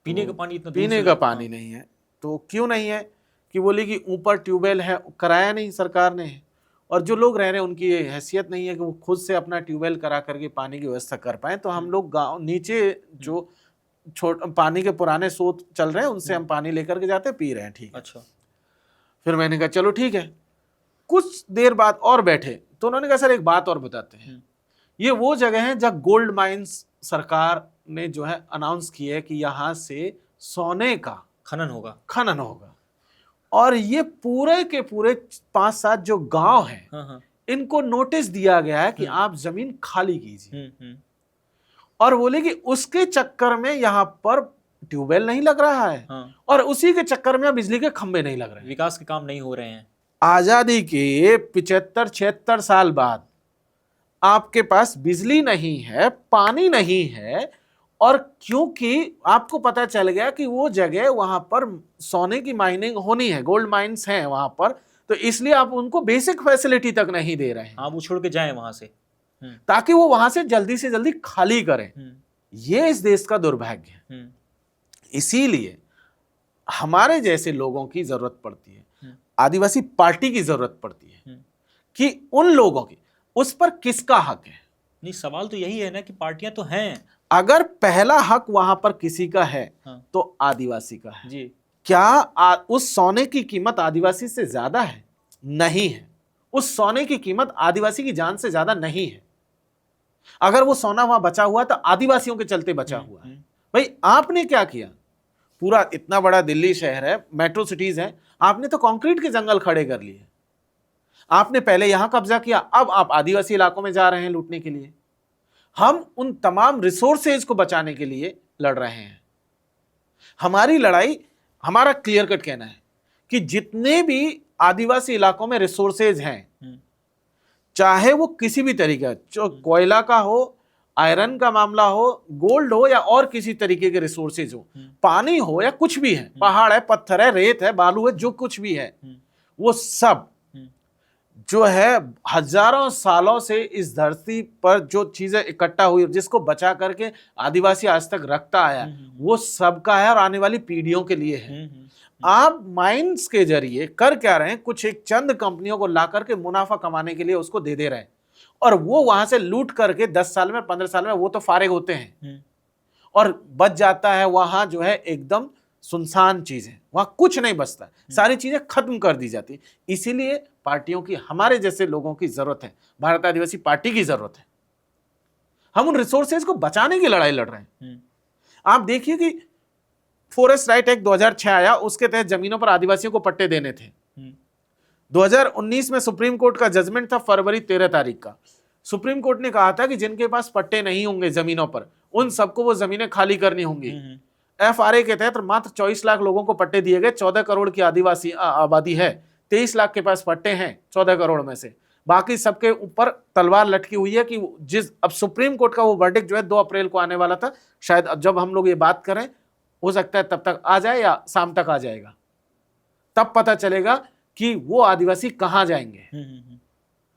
पीने का पानी इतना पीने का पानी नहीं है। तो क्यों नहीं है? कि बोले कि ऊपर ट्यूबवेल है, कराया नहीं सरकार ने, और जो लोग रह रहे हैं उनकी ये हैसियत नहीं है कि वो खुद से अपना ट्यूबवेल करा करके पानी की व्यवस्था कर पाए। तो हम लोग गाँव नीचे जो पानी के पुराने स्रोत चल रहे हैं, उनसे हम पानी लेकर के जाते, पी रहे हैं। ठीक है। अच्छा। फिर मैंने कहा चलो ठीक है। कुछ देर बाद और बैठे तो उन्होंने कहा सर एक बात और बताते हैं, ये वो जगह है जहां गोल्ड माइंस सरकार ने जो है अनाउंस किया है कि यहां से सोने का खनन होगा, और ये पूरे के पूरे 5-7 जो गांव हैं, हाँ, इनको नोटिस दिया गया है कि आप जमीन खाली कीजिए। और बोले कि उसके चक्कर में यहां पर ट्यूबवेल नहीं लग रहा है, हाँ, और उसी के चक्कर में बिजली के खंभे नहीं लग रहे हैं। विकास के काम नहीं हो रहे हैं। आजादी के 75-76 साल बाद आपके पास बिजली नहीं है, पानी नहीं है, और क्योंकि आपको पता चल गया कि वो जगह वहां पर सोने की माइनिंग होनी है, गोल्ड माइंस हैं वहां पर, तो इसलिए आप उनको बेसिक फैसिलिटी तक नहीं दे रहे हैं। हाँ, वो छोड़ के जाएं वहां से ताकि वो वहां से जल्दी खाली करें। ये इस देश का दुर्भाग्य है। इसीलिए हमारे जैसे लोगों की जरूरत पड़ती है, आदिवासी पार्टी की जरूरत पड़ती है कि उन लोगों की, उस पर किसका हक है। नहीं, सवाल तो यही है ना कि पार्टियां तो हैं। अगर पहला हक वहां पर किसी का है, हाँ, तो आदिवासी का है। जी। क्या उस सोने की कीमत आदिवासी से ज्यादा है? नहीं है। उस सोने की कीमत आदिवासी की जान से ज्यादा नहीं है। अगर वो सोना वहां बचा हुआ तो आदिवासियों के चलते बचा हुआ है। भाई आपने क्या किया? पूरा इतना बड़ा दिल्ली शहर है, मेट्रो सिटीज है, आपने तो कंक्रीट के जंगल खड़े कर लिए। आपने पहले यहां कब्जा किया, अब आप आदिवासी इलाकों में जा रहे हैं लूटने के लिए। हम उन तमाम रिसोर्सेज को बचाने के लिए लड़ रहे हैं। हमारी लड़ाई, हमारा क्लियर कट कहना है कि जितने भी आदिवासी इलाकों में रिसोर्सेज हैं, चाहे वो किसी भी तरीके का, कोयला का हो, आयरन का मामला हो, गोल्ड हो, या और किसी तरीके के रिसोर्सेज हो, पानी हो या कुछ भी है, पहाड़ है, पत्थर है, रेत है, बालू है, जो कुछ भी है, वो सब जो है हजारों सालों से इस धरती पर जो चीजें इकट्ठा हुई, जिसको बचा करके आदिवासी आज तक रखता आया, वो सबका है और आने वाली पीढ़ियों के लिए है। आप माइंस के जरिए कर क्या रहे हैं? कुछ एक चंद कंपनियों को ला करके मुनाफा कमाने के लिए उसको दे दे रहे हैं, और वो वहां से लूट करके 10 साल में, 15 साल में वो तो फारिग होते हैं, और बच जाता है वहां जो है एकदम सुनसान चीजें, वहां कुछ नहीं बचता, सारी चीजें खत्म कर दी जाती। इसीलिए पार्टियों की, हमारे जैसे लोगों की जरूरत है, भारत आदिवासी पार्टी की जरूरत है। हम उन रिसोर्सेज को बचाने की लड़ाई लड़ रहे हैं। आप देखिए कि फॉरेस्ट राइट एक्ट 2006 आया, उसके तहत जमीनों पर आदिवासियों को पट्टे देने थे। 2019 में सुप्रीम कोर्ट का जजमेंट था, फरवरी 13 तारीख का। सुप्रीम कोर्ट ने कहा था कि जिनके पास पट्टे नहीं होंगे जमीनों पर, उन सबको वो जमीनें खाली करनी होंगी। FRA के तहत मात्र 24 लाख लोगों को पट्टे दिए गए। 14 करोड़ की आदिवासी आबादी है, 23 लाख के पास पट्टे हैं 14 करोड़ में से। बाकी सबके ऊपर तलवार लटकी हुई है कि अब सुप्रीम कोर्ट का वो वर्डिक्ट जो है 2 अप्रैल को आने वाला था, शायद जब हम लोग ये बात करें हो सकता है तब तक आ जाए या शाम तक आ जाएगा, तब पता चलेगा कि वो आदिवासी कहां जाएंगे।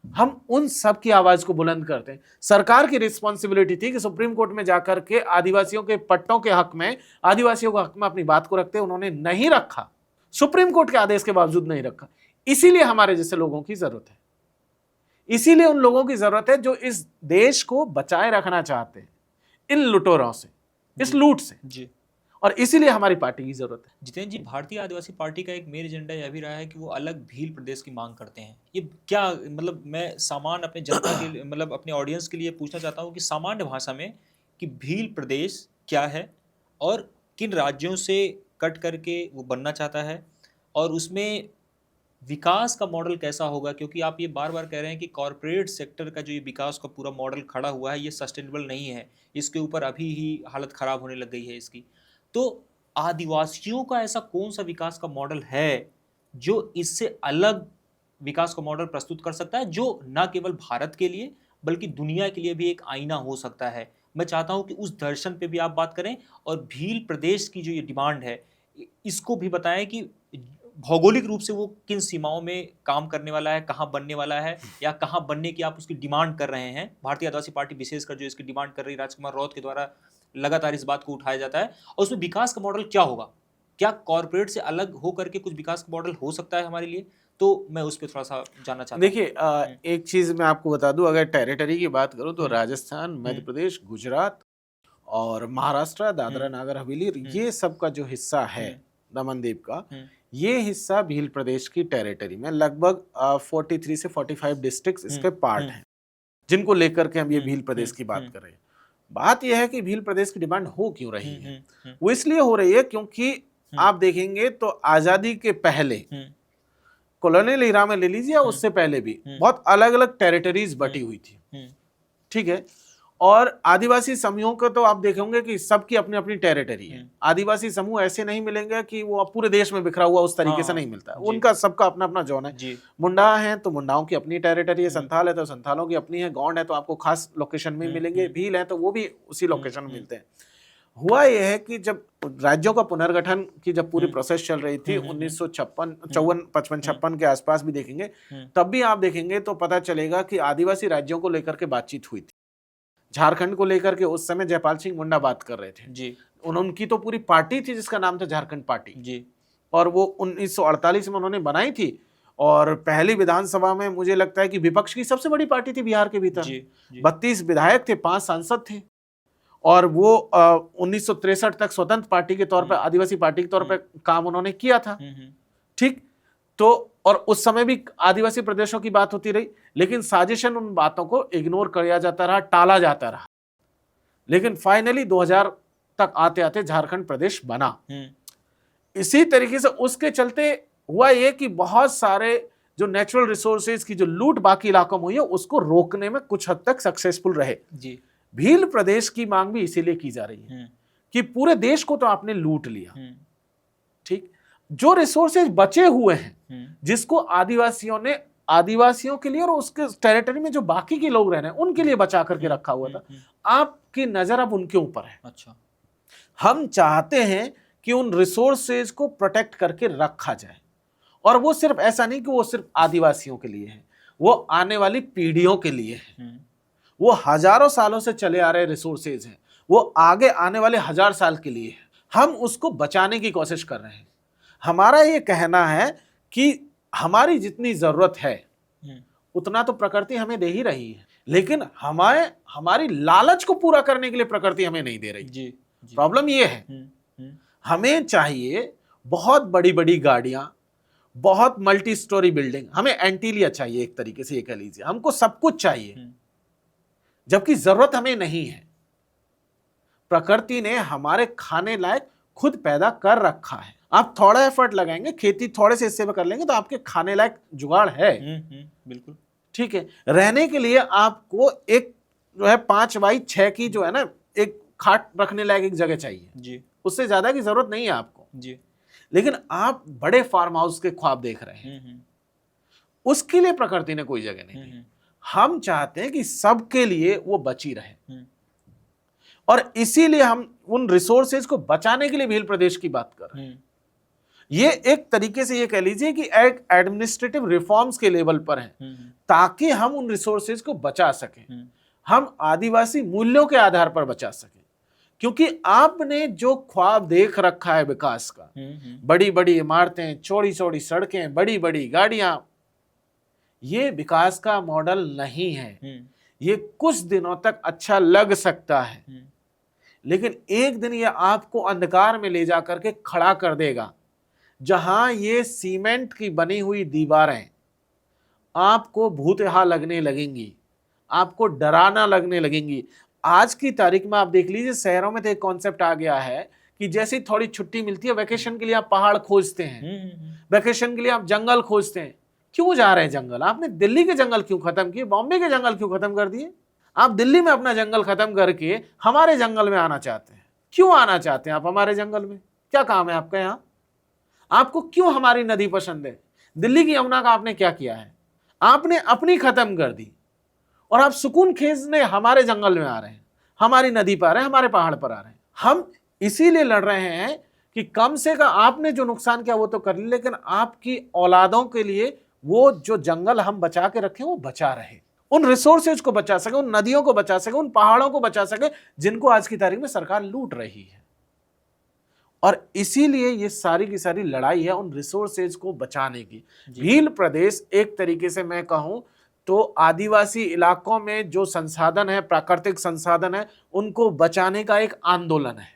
हम उन सब की आवाज को बुलंद करते हैं। सरकार की रिस्पॉन्सिबिलिटी थी कि सुप्रीम कोर्ट में जाकर के आदिवासियों के पट्टों के हक में, आदिवासियों के हक में अपनी बात को रखते, उन्होंने नहीं रखा, सुप्रीम कोर्ट के आदेश के बावजूद नहीं रखा। इसीलिए हमारे जैसे लोगों की जरूरत है, इसीलिए उन लोगों की जरूरत है जो इस देश को बचाए रखना चाहते हैं इन लुटेरों से, इस लूट से जी। और इसीलिए हमारी पार्टी की जरूरत है। जितेंद्र जी, भारतीय आदिवासी पार्टी का एक मेन एजेंडा यह भी रहा है कि वो अलग भील प्रदेश की मांग करते हैं। ये क्या मतलब, मैं सामान्य अपने जनता के लिए, मतलब अपने ऑडियंस के लिए पूछना चाहता हूँ कि सामान्य भाषा में कि भील प्रदेश क्या है और किन राज्यों से कट करके वो बनना चाहता है, और उसमें विकास का मॉडल कैसा होगा? क्योंकि आप ये बार बार कह रहे हैं कि कॉरपोरेट सेक्टर का जो ये विकास का पूरा मॉडल खड़ा हुआ है, ये सस्टेनेबल नहीं है, इसके ऊपर अभी ही हालत ख़राब होने लग गई है इसकी। तो आदिवासियों का ऐसा कौन सा विकास का मॉडल है जो इससे अलग विकास का मॉडल प्रस्तुत कर सकता है, जो न केवल भारत के लिए बल्कि दुनिया के लिए भी एक आईना हो सकता है? मैं चाहता हूं कि उस दर्शन पे भी आप बात करें, और भील प्रदेश की जो ये डिमांड है इसको भी बताएं कि भौगोलिक रूप से वो किन सीमाओं में काम करने वाला है, कहाँ बनने वाला है, या कहाँ बनने की आप उसकी डिमांड कर रहे हैं। भारतीय आदिवासी पार्टी विशेषकर जो इसकी डिमांड कर रही है, राजकुमार राउत के द्वारा लगातार इस बात को उठाया जाता है, और उसमें विकास का मॉडल क्या होगा? क्या कॉर्पोरेट से अलग हो करके कुछ विकास का मॉडल हो सकता है हमारे लिए? तो मैं उस पर थोड़ा सा जानना चाहता हूँ। देखिए, एक चीज मैं आपको बता दूं, अगर टेरिटरी की बात करूं तो राजस्थान, मध्य प्रदेश, गुजरात और महाराष्ट्र, दादरा नगर हवेली, ये सब का जो हिस्सा है दमन द्वीप का, ये हिस्सा भील प्रदेश की टेरिटरी में लगभग 43 से 45 डिस्ट्रिक्ट्स इसके पार्ट हैं, जिनको लेकर के हम ये भील प्रदेश की बात कर रहे हैं। बात यह है कि भील प्रदेश की डिमांड हो क्यों रही है? वो इसलिए हो रही है क्योंकि आप देखेंगे तो आजादी के पहले कॉलोनियल एरा में ले लीजिए या उससे पहले भी बहुत अलग अलग टेरिटरीज बटी हुई थी, ठीक है। और आदिवासी समूहों को तो आप देखेंगे कि सबकी अपनी अपनी टेरिटरी है। आदिवासी समूह ऐसे नहीं मिलेंगे कि वो पूरे देश में बिखरा हुआ उस तरीके से नहीं मिलता है, उनका सबका अपना अपना जोन है। मुंडा है तो मुंडाओं की अपनी टेरिटरी है, संथाल है तो संथालों की अपनी है, गौंड है तो आपको खास लोकेशन में मिलेंगे, भील है तो वो भी उसी लोकेशन में मिलते हैं। हुआ यह है कि जब राज्यों का पुनर्गठन की जब पूरी प्रोसेस चल रही थी 1956 के आसपास भी देखेंगे, तब भी आप देखेंगे तो पता चलेगा कि आदिवासी राज्यों को लेकर के बातचीत हुई थी। झारखंड को लेकर के उस समय जयपाल सिंह मुंडा बात कर रहे थे जी। उनकी तो पूरी पार्टी थी जिसका नाम था झारखंड पार्टी जी, और वो 1948 में उन्होंने बनाई थी। और पहली विधानसभा में मुझे लगता है कि विपक्ष की सबसे बड़ी पार्टी थी बिहार के भीतर, 32 विधायक थे, 5 सांसद थे, और वो 1963 तक स्वतंत्र पार्टी के तौर पर, आदिवासी पार्टी के तौर पर काम उन्होंने किया था, ठीक। तो और उस समय भी आदिवासी प्रदेशों की बात होती रही, लेकिन साजिशन उन बातों को इग्नोर किया जाता रहा, टाला जाता रहा। लेकिन फाइनली 2000 तक आते आते झारखंड प्रदेश बना। इसी तरीके से उसके चलते हुआ ये कि बहुत सारे जो नेचुरल रिसोर्सेज की जो लूट बाकी इलाकों में हुई है उसको रोकने में कुछ हद तक सक्सेसफुल रहे जी। भील प्रदेश की मांग भी इसीलिए की जा रही है कि पूरे देश को तो आपने लूट लिया, ठीक, जो रिसोर्सेज बचे हुए हैं जिसको आदिवासियों के लिए और उसके टेरिटरी में जो बाकी के लोग रह रहे हैं उनके लिए बचा करके रखा हुआ था, आपकी नजर अब उनके ऊपर है। अच्छा, हम चाहते हैं कि उन रिसोर्सेज को प्रोटेक्ट करके रखा जाए, और वो सिर्फ ऐसा नहीं कि वो सिर्फ आदिवासियों के लिए है, वो आने वाली पीढ़ियों के लिए है। वो हजारों सालों से चले आ रहे रिसोर्सेज हैं, वो आगे आने वाले 1000 साल के लिए है। हम उसको बचाने की कोशिश कर रहे हैं। हमारा ये कहना है कि हमारी जितनी जरूरत है उतना तो प्रकृति हमें दे ही रही है, लेकिन हमारी लालच को पूरा करने के लिए प्रकृति हमें नहीं दे रही जी। प्रॉब्लम ये है, हमें चाहिए बहुत बड़ी बड़ी गाड़ियां, बहुत मल्टी स्टोरी बिल्डिंग, हमें एंटीलिया चाहिए, एक तरीके से ये कह लीजिए, हमको सब कुछ चाहिए, जबकि जरूरत हमें नहीं है। प्रकृति ने हमारे खाने लायक खुद पैदा कर रखा है। आप थोड़ा एफर्ट लगाएंगे, खेती थोड़े से हिस्से में कर लेंगे तो आपके खाने लायक जुगाड़ है, बिल्कुल ठीक है। रहने के लिए आपको एक जो है 5x6 की जो है ना एक खाट रखने लायक एक जगह चाहिए जी, उससे ज्यादा की जरूरत नहीं है आपको जी। लेकिन आप बड़े फार्म हाउस के ख्वाब देख रहे हैं, उसके लिए प्रकृति ने कोई जगह नहीं दी। हम चाहते हैं कि सबके लिए वो बची रहे, और इसीलिए हम उन रिसोर्सेज को बचाने के लिए भील प्रदेश की बात कर रहे हैं। ये एक तरीके से ये कह लीजिए कि एक एडमिनिस्ट्रेटिव रिफॉर्म्स के लेवल पर है, ताकि हम उन रिसोर्सेज को बचा सकें, हम आदिवासी मूल्यों के आधार पर बचा सकें। क्योंकि आपने जो ख्वाब देख रखा है विकास का, बड़ी बड़ी इमारतें, चौड़ी चौड़ी सड़कें, बड़ी बड़ी गाड़ियां, ये विकास का मॉडल नहीं है। ये कुछ दिनों तक अच्छा लग सकता है, लेकिन एक दिन ये आपको अंधकार में ले जाकर के खड़ा कर देगा, जहां ये सीमेंट की बनी हुई दीवारें आपको भूतहा लगने लगेंगी, आपको डराना लगने लगेंगी। आज की तारीख में आप देख लीजिए, शहरों में तो एक कॉन्सेप्ट आ गया है कि जैसे थोड़ी छुट्टी मिलती है, वेकेशन के लिए आप पहाड़ खोजते हैं, वेकेशन के लिए आप जंगल खोजते हैं। क्यों जा रहे हैं जंगल? आपने दिल्ली के जंगल क्यों खत्म किए, बॉम्बे के जंगल क्यों खत्म कर दिए? आप दिल्ली में अपना जंगल खत्म करके हमारे जंगल में आना चाहते हैं। क्यों आना चाहते हैं आप हमारे जंगल में? क्या काम है आपका यहाँ? आपको क्यों हमारी नदी पसंद है? दिल्ली की यमुना का आपने क्या किया है? आपने अपनी खत्म कर दी, और आप सुकून खींचने हमारे जंगल में आ रहे हैं, हमारी नदी पर आ रहे हैं, हमारे पहाड़ पर आ रहे हैं। हम इसीलिए लड़ रहे हैं कि कम से कम आपने जो नुकसान किया वो तो कर लिया, लेकिन आपकी औलादों के लिए वो जो जंगल हम बचा के रखे वो बचा रहे, उन रिसोर्सेज को बचा सके, उन नदियों को बचा सके, उन पहाड़ों को बचा सके, जिनको आज की तारीख में सरकार लूट रही है। और इसीलिए ये सारी की सारी लड़ाई है उन रिसोर्सेज को बचाने की। भील प्रदेश एक तरीके से मैं कहूं तो आदिवासी इलाकों में जो संसाधन है, प्राकृतिक संसाधन है, उनको बचाने का एक आंदोलन है,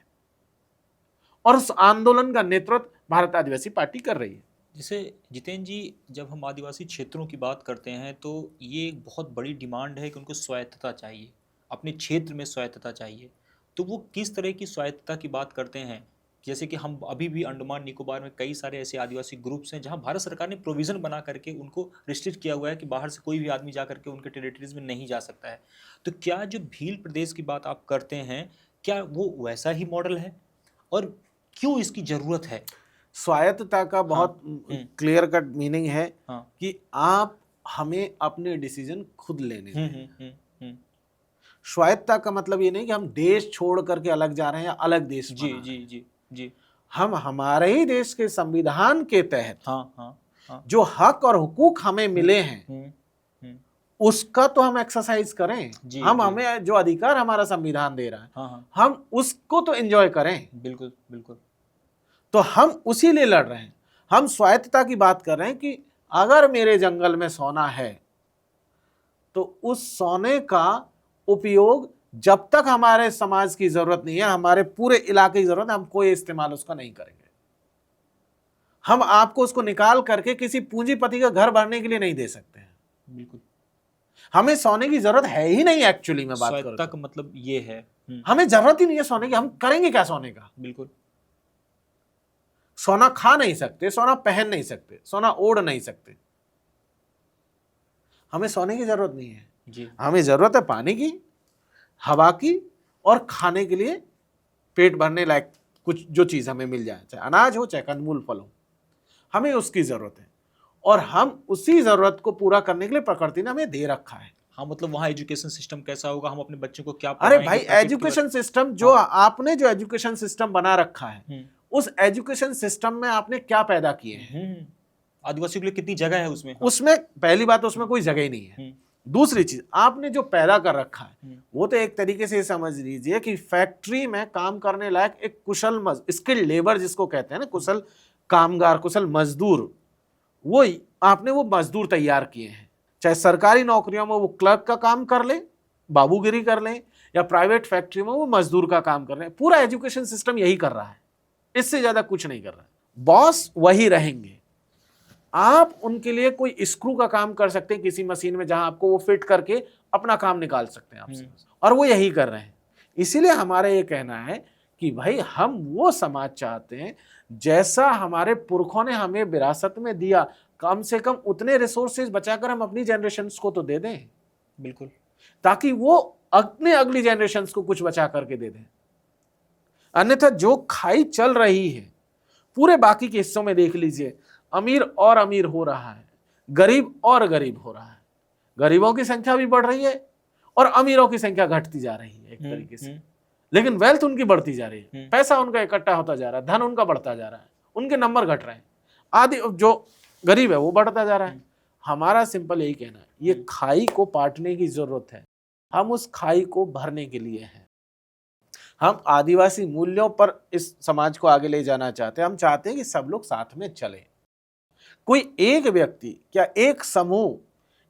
और उस आंदोलन का नेतृत्व भारत आदिवासी पार्टी कर रही है। जैसे जितेंद्र जी, जब हम आदिवासी क्षेत्रों की बात करते हैं तो ये एक बहुत बड़ी डिमांड है कि उनको स्वायत्तता चाहिए, अपने क्षेत्र में स्वायत्तता चाहिए। तो वो किस तरह की स्वायत्तता की बात करते हैं? जैसे कि हम अभी भी अंडमान निकोबार में कई सारे ऐसे आदिवासी ग्रुप्स हैं जहां भारत सरकार ने प्रोविज़न बना करके उनको रिस्ट्रिक्ट किया हुआ है कि बाहर से कोई भी आदमी जा करके उनके टेरिटरीज में नहीं जा सकता है। तो क्या जो भील प्रदेश की बात आप करते हैं, क्या वो वैसा ही मॉडल है? और क्यों इसकी ज़रूरत है? स्वायत्तता का हाँ। बहुत क्लियर कट मीनिंग है हाँ। कि आप हमें अपने डिसीजन खुद लेने हम्म दें। हम्म हम्म स्वायत्तता का मतलब ये नहीं कि हम देश छोड़ करके अलग जा रहे हैं या अलग देश जी बना रहे जी हैं। जी जी। हम हमारे ही देश के संविधान के तहत हाँ हाँ हाँ। जो हक और हुकूक हमें मिले हैं हम्म हम्म, उसका तो हम एक्सरसाइज करें। जी हम जी। हमें जो अधिकार हमारा संविधान दे रहा है हाँ हाँ, हम उसको तो एंजॉय करें। बिल्कुल बिल्कुल। तो हम उसी लिए लड़ रहे हैं। हम स्वायत्तता की बात कर रहे हैं कि अगर मेरे जंगल में सोना है तो उस सोने का उपयोग जब तक हमारे समाज की जरूरत नहीं है, हमारे पूरे इलाके की जरूरत है, हम कोई इस्तेमाल उसका नहीं करेंगे। हम आपको उसको निकाल करके किसी पूंजीपति का घर भरने के लिए नहीं दे सकते हैं। बिल्कुल। हमें सोने की जरूरत है ही नहीं। एक्चुअली में बात करूं स्वायत्तता तो का मतलब ये है। हमें जरूरत ही नहीं है सोने की। हम करेंगे क्या सोने का? बिल्कुल। सोना खा नहीं सकते, सोना पहन नहीं सकते, सोना ओढ़ नहीं सकते। हमें सोने की जरूरत नहीं है जी। हमें जरूरत है पानी की, हवा की और खाने के लिए पेट भरने लायक कुछ जो चीज हमें मिल जाए, चाहे अनाज हो चाहे कंदमूल फल हो, हमें उसकी जरूरत है। और हम उसी जरूरत को पूरा करने के लिए प्रकृति ने हमें दे रखा है। हाँ, मतलब वहाँ एजुकेशन सिस्टम कैसा होगा, हम अपने बच्चों को क्या अरे पढ़ाएंगे भाई, ताकि एजुकेशन सिस्टम जो आपने जो एजुकेशन सिस्टम बना रखा है उस एजुकेशन सिस्टम में आपने क्या पैदा किए हैं? आदिवासियों के लिए कितनी जगह है उसमें? उसमें पहली बात, उसमें कोई जगह ही नहीं है। दूसरी चीज, आपने जो पैदा कर रखा है वो तो एक तरीके से समझ लीजिए कि फैक्ट्री में काम करने लायक एक कुशल स्किल्ड लेबर जिसको कहते हैं ना, कुशल कामगार, कुशल मजदूर, वो आपने वो मजदूर तैयार किए हैं। चाहे सरकारी नौकरियों में वो क्लर्क का काम कर ले, बाबूगिरी कर लें, या प्राइवेट फैक्ट्री में वो मजदूर का काम कर रहे हैं। पूरा एजुकेशन सिस्टम यही कर रहा है, इससे ज्यादा कुछ नहीं कर रहा है। बॉस वही रहेंगे। आप उनके लिए कोई स्क्रू का काम कर सकते हैं किसी मशीन में, जहां आपको वो फिट करके अपना काम निकाल सकते हैं आपसे, और वो यही कर रहे हैं। इसीलिए हमारा ये कहना है कि भाई हम वो समाज चाहते हैं जैसा हमारे पुरखों ने हमें विरासत में दिया। कम से कम उतने रिसोर्सेज बचाकर हम अपनी जनरेशन्स को तो दे दें। बिल्कुल। ताकि वो अपने अगली जनरेशन्स को कुछ बचा करके दे दें। अन्यथा जो खाई चल रही है पूरे बाकी के हिस्सों में देख लीजिए, अमीर और अमीर हो रहा है, गरीब और गरीब हो रहा है। गरीबों की संख्या भी बढ़ रही है और अमीरों की संख्या घटती जा रही है एक तरीके से। लेकिन वेल्थ उनकी बढ़ती जा रही है, पैसा उनका इकट्ठा होता जा रहा है, धन उनका बढ़ता जा रहा है, उनके नंबर घट रहे हैं। आदि जो गरीब है वो बढ़ता जा रहा है। हमारा सिंपल यही कहना है, ये खाई को पाटने की जरूरत है, हम उस खाई को भरने के लिए हैं। हम आदिवासी मूल्यों पर इस समाज को आगे ले जाना चाहते हैं। हम चाहते हैं कि सब लोग साथ में चलें। कोई एक व्यक्ति या एक समूह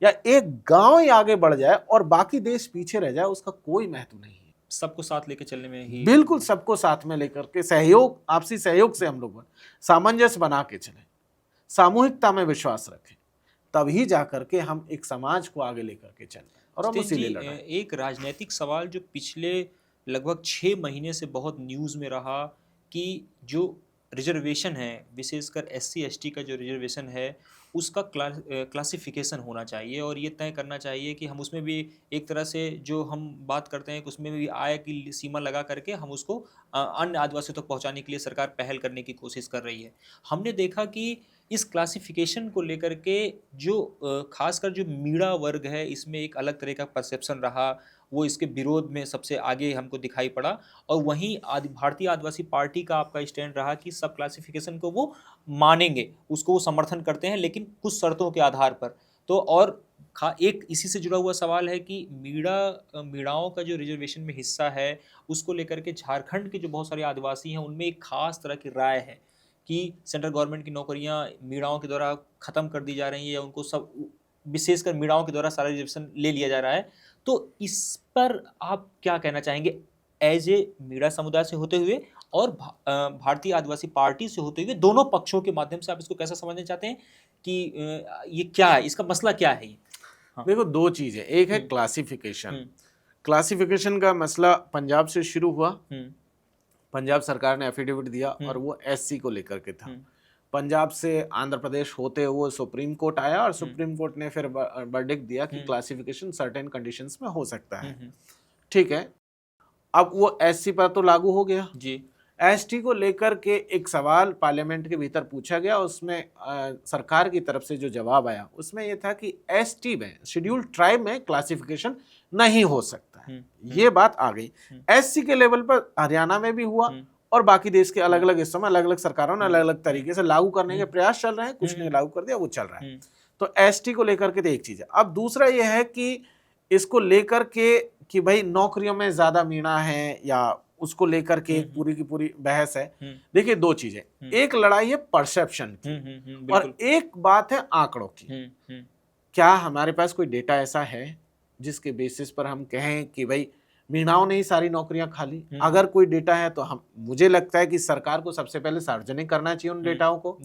या एक गांव ही आगे बढ़ जाए और बाकी देश पीछे रह जाए, उसका कोई महत्व नहीं है। सबको साथ लेके चलने में ही, बिल्कुल सबको साथ में लेकर के सहयोग, आपसी सहयोग से हम लोग सामंजस्य बना के चलें, सामूहिकता में विश्वास रखें, तभी जाकर के हम एक समाज को आगे लेकर के चलें। और हम उसी लिए लड़ रहे हैं। एक राजनीतिक सवाल जो पिछले लगभग 6 महीने से बहुत न्यूज़ में रहा कि जो रिजर्वेशन है, विशेषकर SC ST का जो रिजर्वेशन है उसका क्लासिफिकेशन होना चाहिए और ये तय करना चाहिए कि हम उसमें भी एक तरह से जो हम बात करते हैं कि उसमें भी आय की सीमा लगा करके हम उसको अन्य आदिवासियों तक पहुंचाने के लिए सरकार पहल करने की कोशिश कर रही है। हमने देखा कि इस क्लासिफिकेशन को लेकर के जो खासकर जो मीणा वर्ग है इसमें एक अलग तरह का परसेप्शन रहा, वो इसके विरोध में सबसे आगे हमको दिखाई पड़ा। और वहीं भारतीय आदिवासी पार्टी का आपका स्टैंड रहा कि सब क्लासिफिकेशन को वो मानेंगे, उसको वो समर्थन करते हैं लेकिन कुछ शर्तों के आधार पर। तो और एक इसी से जुड़ा हुआ सवाल है कि मीणाओं का जो रिजर्वेशन में हिस्सा है उसको लेकर के झारखंड के जो बहुत सारे आदिवासी हैं उनमें एक खास तरह की राय है कि सेंट्रल गवर्नमेंट की नौकरियां मीणाओं के द्वारा ख़त्म कर दी जा रही है, उनको सब विशेषकर मीणाओं के द्वारा सारा रिजर्वेशन ले लिया जा रहा है। तो इस पर आप क्या कहना चाहेंगे एज ए मीणा समुदाय से होते हुए और भारतीय आदिवासी पार्टी से होते हुए दोनों पक्षों के माध्यम से आप इसको कैसा समझना चाहते हैं कि ये क्या है, इसका मसला क्या है ये? हाँ। देखो, दो चीज है, एक है क्लासिफिकेशन। क्लासिफिकेशन का मसला पंजाब से शुरू हुआ। पंजाब सरकार ने एफिडेविट दिया और वो एससी को लेकर के था। पंजाब से आंध्र प्रदेश होते हुए सुप्रीम कोर्ट आया और सुप्रीम कोर्ट ने फिर वर्डिक्ट दिया कि क्लासिफिकेशन सर्टेन कंडीशंस में हो सकता है। ठीक है, अब वो एससी पर तो लागू हो गया जी। एसटी को लेकर के एक सवाल पार्लियामेंट के भीतर पूछा गया, उसमें सरकार की तरफ से जो जवाब आया उसमें ये था कि एसटी में, शेड्यूल्ड ट्राइब में क्लासिफिकेशन नहीं हो सकता है। ये बात आ गई। एससी के लेवल पर हरियाणा में भी हुआ और बाकी देश के अलग अलग हिस्सों में अलग अलग सरकारों ने अलग अलग तरीके से लागू करने के प्रयास चल रहे हैं, कुछ ने लागू कर दिया, वो चल रहा है। तो एसटी को लेकर के तो एक चीज है। अब दूसरा ये है कि इसको लेकर के कि भाई नौकरियों में ज्यादा मीणा है या उसको लेकर के एक पूरी की पूरी बहस है। देखिए, दो चीजें, एक लड़ाई है परसेप्शन की और एक बात है आंकड़ों की। क्या हमारे पास कोई डेटा ऐसा है जिसके बेसिस पर हम कहें कि भाई मीणाओं ने ही सारी नौकरियां खा ली? अगर कोई डेटा है तो हम, मुझे लगता है कि सरकार को सबसे पहले सार्वजनिक करना चाहिए उन डेटाओं को,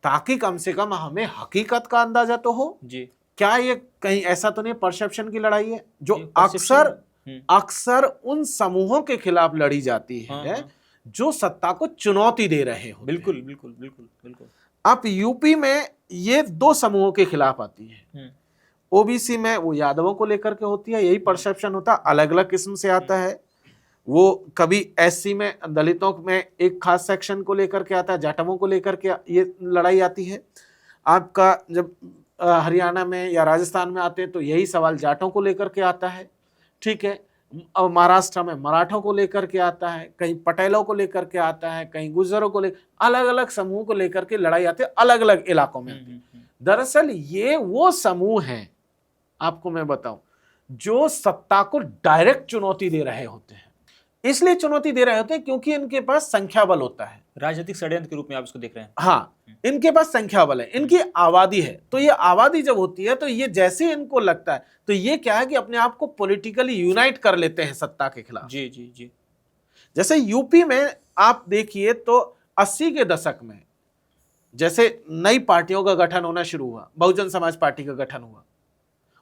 ताकि कम से कम हमें हकीकत का अंदाजा तो हो। क्या ये कहीं ऐसा तो नहीं परसेप्शन की लड़ाई है जो अक्सर उन समूहों के खिलाफ लड़ी जाती है जो सत्ता को चुनौती दे रहे हो? बिल्कुल बिल्कुल बिल्कुल बिल्कुल। अब यूपी में ये दो समूहों के खिलाफ आती है। ओबीसी में वो यादवों को लेकर के होती है, यही परसेप्शन होता है, अलग अलग किस्म से आता है। वो कभी एससी में दलितों में एक खास सेक्शन को लेकर के आता है, जाटवों को लेकर के ये लड़ाई आती है। आपका जब हरियाणा में या राजस्थान में आते हैं तो यही सवाल जाटों को लेकर के आता है। ठीक है, अब महाराष्ट्र में मराठों को लेकर के आता है, कहीं पटेलों को लेकर के आता है, कहीं गुर्जरों को लेकर, अलग अलग समूह को लेकर के लड़ाई आती है, अलग अलग इलाकों में। दरअसल ये वो समूह हैं, आपको मैं बताऊं, जो सत्ता को डायरेक्ट चुनौती दे रहे होते हैं। इसलिए चुनौती दे रहे होते हैं क्योंकि इनके पास संख्या बल होता है। राजनीतिक षड्यंत्र के रूप में आप इसको देख रहे हैं? हाँ, इनके पास संख्या बल है, इनकी आबादी है। तो ये आबादी जब होती है तो ये जैसे इनको लगता है तो ये क्या है कि अपने आप को पॉलिटिकली यूनाइट कर लेते हैं सत्ता के खिलाफ। जी जी जी। जैसे यूपी में आप देखिए तो 80 के दशक में जैसे नई पार्टियों का गठन होना शुरू हुआ, बहुजन समाज पार्टी का गठन हुआ,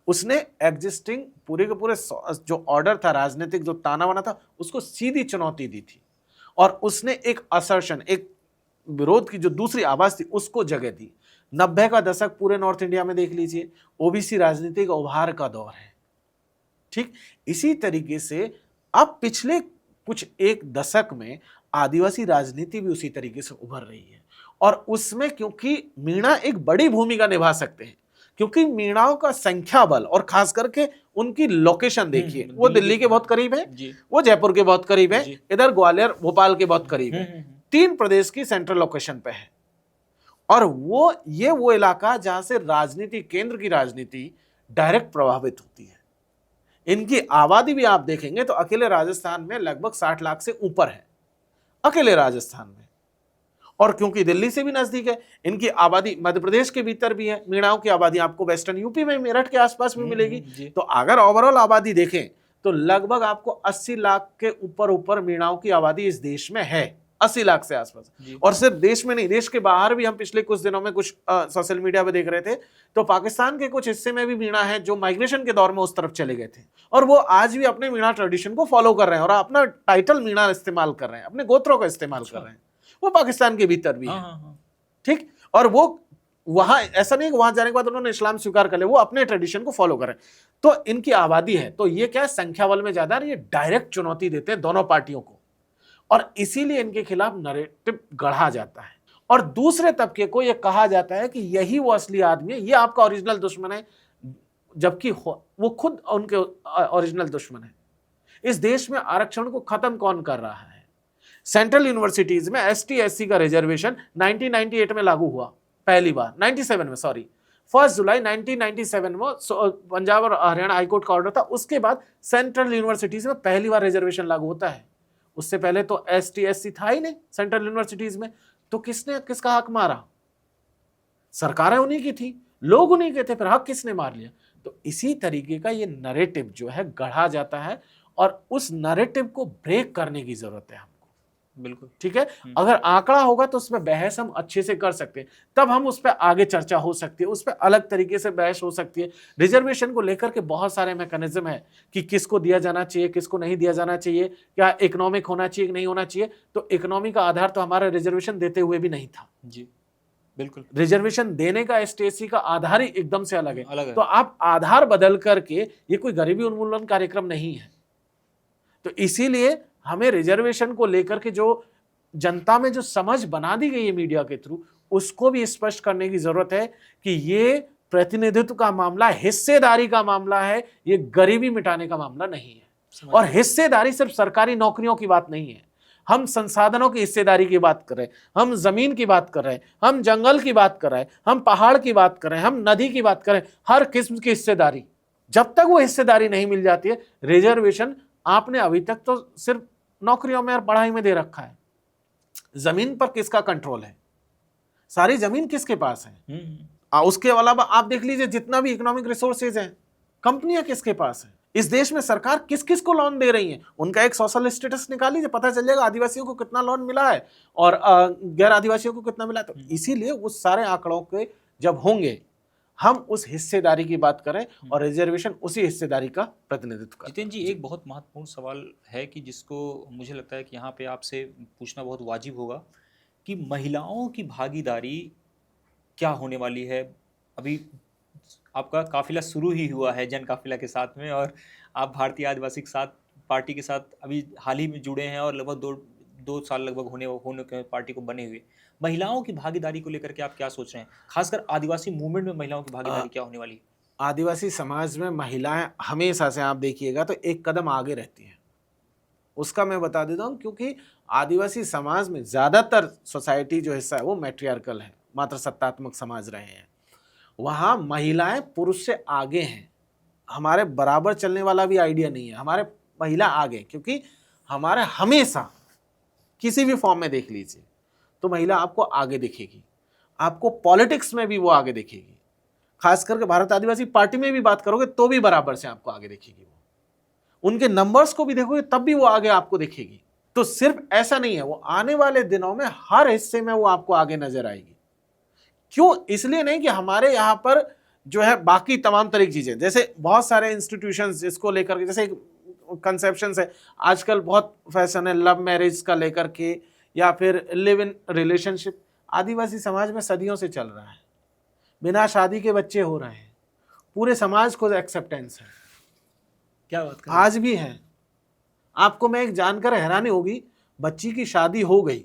उसने एग्जिस्टिंग पूरे के पूरे जो ऑर्डर था, राजनीतिक जो ताना बाना था, उसको सीधी चुनौती दी थी और उसने एक असर्शन, एक विरोध की जो दूसरी आवाज थी उसको जगह दी। 90 का दशक पूरे नॉर्थ इंडिया में देख लीजिए, ओबीसी राजनीतिक उभार का दौर है। ठीक इसी तरीके से अब पिछले कुछ एक दशक में आदिवासी राजनीति भी उसी तरीके से उभर रही है और उसमें क्योंकि मीणा एक बड़ी भूमिका निभा सकते हैं, क्योंकि मीणाओं का संख्या बल और खास करके उनकी लोकेशन देखिए, वो दिल्ली के बहुत करीब है, वो जयपुर के बहुत करीब है, इधर ग्वालियर भोपाल के बहुत करीब है, 3 प्रदेश की सेंट्रल लोकेशन पे है। और वो इलाका जहां से राजनीति, केंद्र की राजनीति डायरेक्ट प्रभावित होती है। इनकी आबादी भी आप देखेंगे तो अकेले राजस्थान में लगभग 60 लाख से ऊपर है, अकेले राजस्थान में। और क्योंकि दिल्ली से भी नजदीक है, इनकी आबादी मध्य प्रदेश के भीतर भी है। मीणाओं की आबादी आपको वेस्टर्न यूपी में, मेरठ के आसपास भी मिलेगी। तो अगर ओवरऑल आबादी देखें तो लगभग आपको 80 लाख के ऊपर मीणाओं की आबादी इस देश में है, 80 लाख से आसपास। और सिर्फ देश में नहीं, देश के बाहर भी हम पिछले कुछ दिनों में कुछ सोशल मीडिया पे देख रहे थे तो पाकिस्तान के कुछ हिस्से में भी मीणा है जो माइग्रेशन के दौर में उस तरफ चले गए थे और वो आज भी अपने मीणा ट्रेडिशन को फॉलो कर रहे हैं और अपना टाइटल मीणा इस्तेमाल कर रहे हैं, अपने गोत्रों का इस्तेमाल कर रहे हैं। वो पाकिस्तान के भीतर भी है। ठीक, और वो वहां ऐसा नहीं कि वहां जाने के बाद उन्होंने इस्लाम स्वीकार कर लिया, वो अपने ट्रेडिशन को फॉलो करें। तो इनकी आबादी है, तो ये क्या है, संख्या बल में ज्यादा, ये डायरेक्ट चुनौती देते हैं दोनों पार्टियों को और इसीलिए इनके खिलाफ नैरेटिव गढ़ा जाता है। और दूसरे तबके को यह कहा जाता है कि यही वो असली आदमी है, ये आपका ओरिजिनल दुश्मन है, जबकि वो खुद उनके ओरिजिनल दुश्मन है। इस देश में आरक्षण को खत्म कौन कर रहा है? सेंट्रल यूनिवर्सिटीज में एसटी एससी का रिजर्वेशन 1998 में लागू हुआ, पहली बार 97 में, सॉरी 1 जुलाई 1997 में पंजाब और हरियाणा हाईकोर्ट का ऑर्डर था। उसके बाद सेंट्रल यूनिवर्सिटीज में पहली बार रिजर्वेशन लागू होता है। उससे पहले तो एसटी एससी था ही नहीं सेंट्रल यूनिवर्सिटीज में। तो किसका हक मारा? सरकारें उन्हीं की थी, लोग उन्हीं के थे, फिर हक किसने मार लिया? तो इसी तरीके का ये नैरेटिव जो है गढ़ा जाता है और उस नैरेटिव को ब्रेक करने की जरूरत है हमको। बिल्कुल। ठीक है, अगर आंकड़ा होगा तो उसमें बहस हम अच्छे से कर सकते हैं, तब हम उस पर आगे चर्चा हो सकती है, उस पर अलग तरीके से बहस हो सकती है। रिजर्वेशन को लेकर के बहुत सारे मैकेनिज्म है कि किसको दिया जाना चाहिए, किसको नहीं दिया जाना चाहिए, क्या इकोनॉमिक होना चाहिए कि नहीं होना चाहिए। तो इकोनॉमी का आधार तो हमारा रिजर्वेशन देते हुए भी नहीं था जी, बिल्कुल। रिजर्वेशन देने का एसटीएससी का आधार ही एकदम से अलग है। अलग है। तो आप आधार बदल करके, ये कोई गरीबी उन्मूलन कार्यक्रम नहीं है। तो इसीलिए हमें रिजर्वेशन को लेकर के जो जनता में जो समझ बना दी गई है मीडिया के थ्रू, उसको भी स्पष्ट करने की जरूरत है कि ये प्रतिनिधित्व का मामला, हिस्सेदारी का मामला है, ये गरीबी मिटाने का मामला नहीं है। और हिस्सेदारी सिर्फ सरकारी नौकरियों की बात नहीं है, हम संसाधनों की हिस्सेदारी की बात कर रहे हैं, हम जमीन की बात कर रहे हैं, हम जंगल की बात कर रहे हैं, हम पहाड़ की बात कर रहे हैं, हम नदी की बात कर रहे हैं, हर किस्म की हिस्सेदारी। जब तक वो हिस्सेदारी नहीं मिल जाती है, रिजर्वेशन आपने अभी तक तो सिर्फ नौकरियों में और पढ़ाई में दे रखा है। जमीन पर किसका कंट्रोल है? सारी जमीन किसके पास है? उसके अलावा आप देख लीजिए जितना भी इकोनॉमिक रिसोर्सेज है, कंपनियां किसके पास है? इस देश में सरकार किस किस को लोन दे रही है? उनका एक सोशल स्टेटस निकाल लीजिए, पता चल जाएगा आदिवासियों को कितना लोन मिला है और गैर आदिवासियों को कितना मिला है। तो इसीलिए उस सारे आंकड़ों के जब होंगे, हम उस हिस्सेदारी की बात करें और रिजर्वेशन उसी हिस्सेदारी का प्रतिनिधित्व करें। जितेंद्र जी, एक बहुत महत्वपूर्ण सवाल है कि जिसको मुझे लगता है कि यहाँ पे आपसे पूछना बहुत वाजिब होगा कि महिलाओं की भागीदारी क्या होने वाली है। अभी आपका काफिला शुरू ही हुआ है जन काफिला के साथ में, और आप भारतीय आदिवासी के साथ पार्टी के साथ अभी हाल ही में जुड़े हैं और लगभग दो साल लगभग होने के पार्टी को बने हुए। महिलाओं की भागीदारी को लेकर के आप क्या सोच रहे हैं, खासकर आदिवासी मूवमेंट में महिलाओं की भागीदारी क्या होने वाली है? आदिवासी समाज में महिलाएं हमेशा से आप देखिएगा तो एक कदम आगे रहती हैं। उसका मैं बता देता हूँ, क्योंकि आदिवासी समाज में ज़्यादातर सोसाइटी जो हिस्सा है वो मैट्रियार्कल है, मात्र सत्तात्मक समाज रहे हैं। वहाँ महिलाएं पुरुष से आगे हैं। हमारे बराबर चलने वाला भी आइडिया नहीं है, हमारे महिला आगे, क्योंकि हमारे हमेशा किसी भी फॉर्म में देख लीजिए तो महिला आपको आगे दिखेगी, आपको पॉलिटिक्स में भी वो आगे दिखेगी, खास करके भारत आदिवासी पार्टी में भी बात करोगे तो भी बराबर से आपको आगे दिखेगी। वो उनके नंबर्स को भी देखोगे तब भी वो आगे आपको दिखेगी। तो सिर्फ ऐसा नहीं है, वो आने वाले दिनों में हर हिस्से में वो आपको आगे नजर आएगी। क्यों? इसलिए नहीं कि हमारे यहाँ पर जो है बाकी तमाम तरह की चीजें, जैसे बहुत सारे इंस्टीट्यूशंस जिसको लेकर के, जैसे कंसेप्शंस है आजकल बहुत फैशन है लव मैरिज का लेकर के, या फिर लिव इन रिलेशनशिप। आदिवासी समाज में सदियों से चल रहा है, बिना शादी के बच्चे हो रहे हैं, पूरे समाज को एक्सेप्टेंस है। क्या बात कर आज भी है। आपको मैं एक जानकर हैरानी होगी, बच्ची की शादी हो गई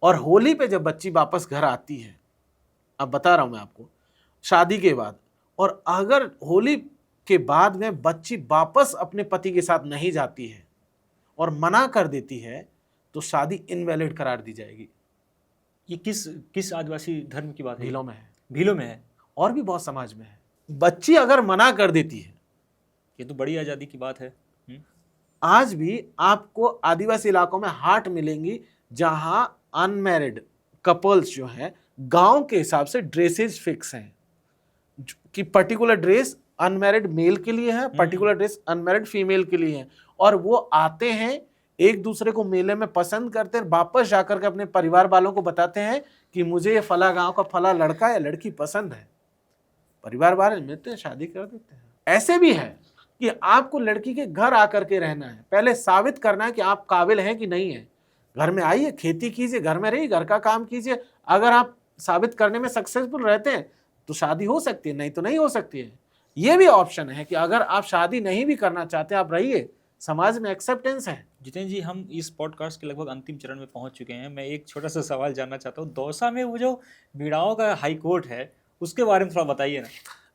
और होली पे जब बच्ची वापस घर आती है, अब बता रहा हूं मैं आपको, शादी के बाद, और अगर होली के बाद में बच्ची वापस अपने पति के साथ नहीं जाती है और मना कर देती है तो शादी इनवैलिड करार दी जाएगी। ये किस आदिवासी धर्म की बात है? भीलों में है, भीलों में है, और भी बहुत समाज में है। बच्ची अगर मना कर देती है, ये तो बड़ी आज़ादी की बात है। आज भी आपको आदिवासी इलाकों में हाट मिलेंगी जहां अनमैरिड कपल्स जो हैं, गांव के हिसाब से ड्रेसेस फिक्स हैं कि पर्टिकुलर ड्रेस अनमैरिड मेल के लिए है, पर्टिकुलर ड्रेस अनमैरिड फीमेल के लिए है, और वो आते हैं एक दूसरे को मेले में पसंद करते हैं, वापस जाकर के अपने परिवार वालों को बताते हैं कि मुझे ये फला गांव का फला लड़का या लड़की पसंद है। परिवार वाले मिलते हैं, शादी कर देते हैं। ऐसे भी है कि आपको लड़की के घर आकर के रहना है, पहले साबित करना है कि आप काबिल हैं कि नहीं है। घर में आइए, खेती कीजिए, घर में रहिए, घर का काम कीजिए। अगर आप साबित करने में सक्सेसफुल रहते हैं तो शादी हो सकती है, नहीं तो नहीं हो सकती है। ये भी ऑप्शन है कि अगर आप शादी नहीं भी करना चाहते, आप रहिए, समाज में एक्सेप्टेंस है। जितेंद्र जी, हम इस पॉडकास्ट के लगभग अंतिम चरण में पहुंच चुके हैं। मैं एक छोटा सा सवाल जानना चाहता हूँ, दौसा में वो जो बीड़ाओं का हाई कोर्ट है उसके बारे में थोड़ा बताइए ना।